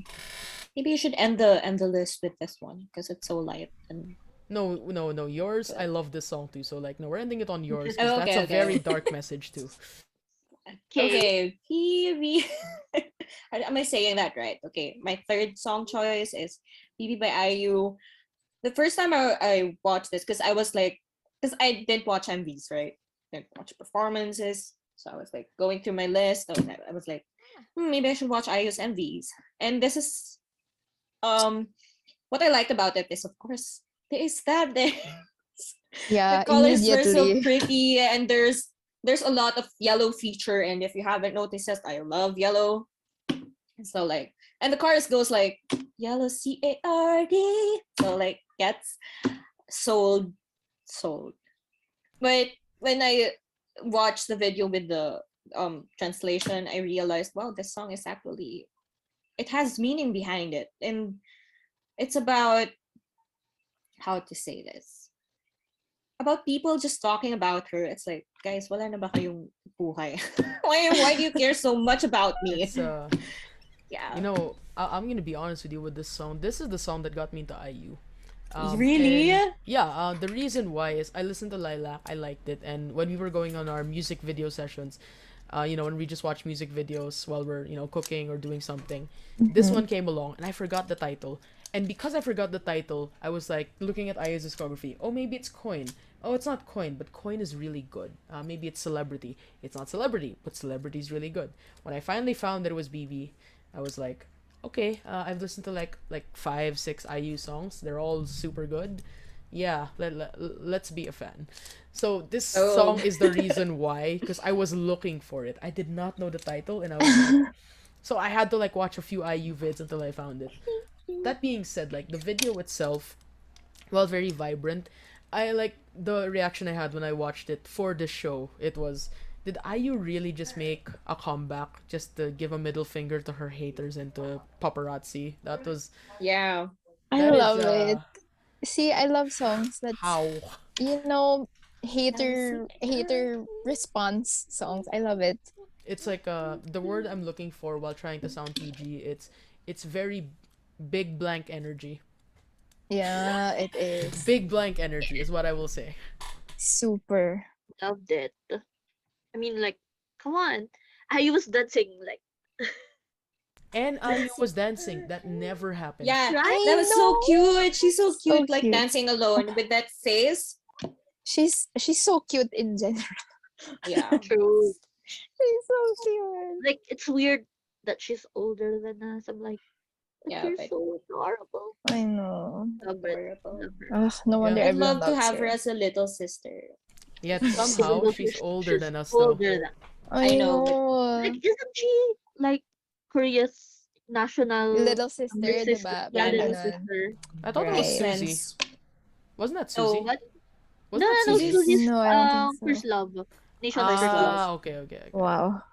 Maybe you should end the list with this one because it's so light and. No. Yours, I love this song too. So like, no, we're ending it on yours because Oh, that's okay, a very okay. dark message too. Okay, PV. Am I saying that right? Okay, my third song choice is PV by IU. The first time I watched this, because I was like, because I didn't watch MVs, right? Didn't watch performances. So I was like going through my list. I was like, maybe I should watch IU's MVs. And this is what I liked about it is, of course, the aesthetic. The Yeah, colors were so immediately. pretty, and there's a lot of yellow feature. And if you haven't noticed it, I love yellow. So like, and the chorus goes like yellow CARD. So like gets sold. But when I watched the video with the translation, I realized, wow, this song is actually, it has meaning behind it, and it's about, how to say this, about people just talking about her. It's like, guys, wala na ba kayong buhay? Why do you care so much about me? It's Yeah. you know, I'm gonna be honest with you with this song. This is the song that got me into IU. Really? And yeah, the reason why is I listened to Lilac, I liked it, and when we were going on our music video sessions, you know, when we just watch music videos while we're, you know, cooking or doing something, this one came along, and I forgot the title. And because I forgot the title, I was like looking at IU's discography. Oh, maybe it's Coin. Oh, it's not Coin, but Coin is really good. Maybe it's Celebrity. It's not Celebrity, but Celebrity is really good. When I finally found that it was BB, I was like, okay, I've listened to like 5, 6 IU songs. They're all super good. Yeah, let's be a fan. So this Oh. song is the reason why, because I was looking for it. I did not know the title, and I was like, so I had to like watch a few IU vids until I found it. That being said, like the video itself, well, very vibrant. I like the reaction I had when I watched it for this show. It was, did IU really just make a comeback just to give a middle finger to her haters and to paparazzi? That was Yeah. I That is love it. See, I love songs that's, how. you know, hater response songs. I love it. It's like the word I'm looking for while trying to sound PG. It's very big blank energy. Yeah, it is. Big blank energy is what I will say. Super. Loved it. I mean, like, come on. I was dancing like, And IU was dancing. That never happened. Yeah, right? that was so cute. She's so So cute, like cute. dancing alone with that face. She's so cute in general. Yeah. True. She's so cute. Like, it's weird that she's older than us. I'm like, but Yeah, you're but so adorable. I know. Love it. adorable. Love her. Ugh, no wonder Yeah. I'd everyone love to loves have her her. as a little sister. Yet Somehow somehow that she's older than us though. older than. I know, but Like, isn't she like Korea's national Little sister, big sister? diba? Yeah, Parang little Ganon. ganon. sister. I thought it was makes Right. Susie. sense. Wasn't that Oh, Susie? What? Wasn't that No, Susie? Susie's No, I don't think so. first love. Nationwide first love. Ah, okay. Wow.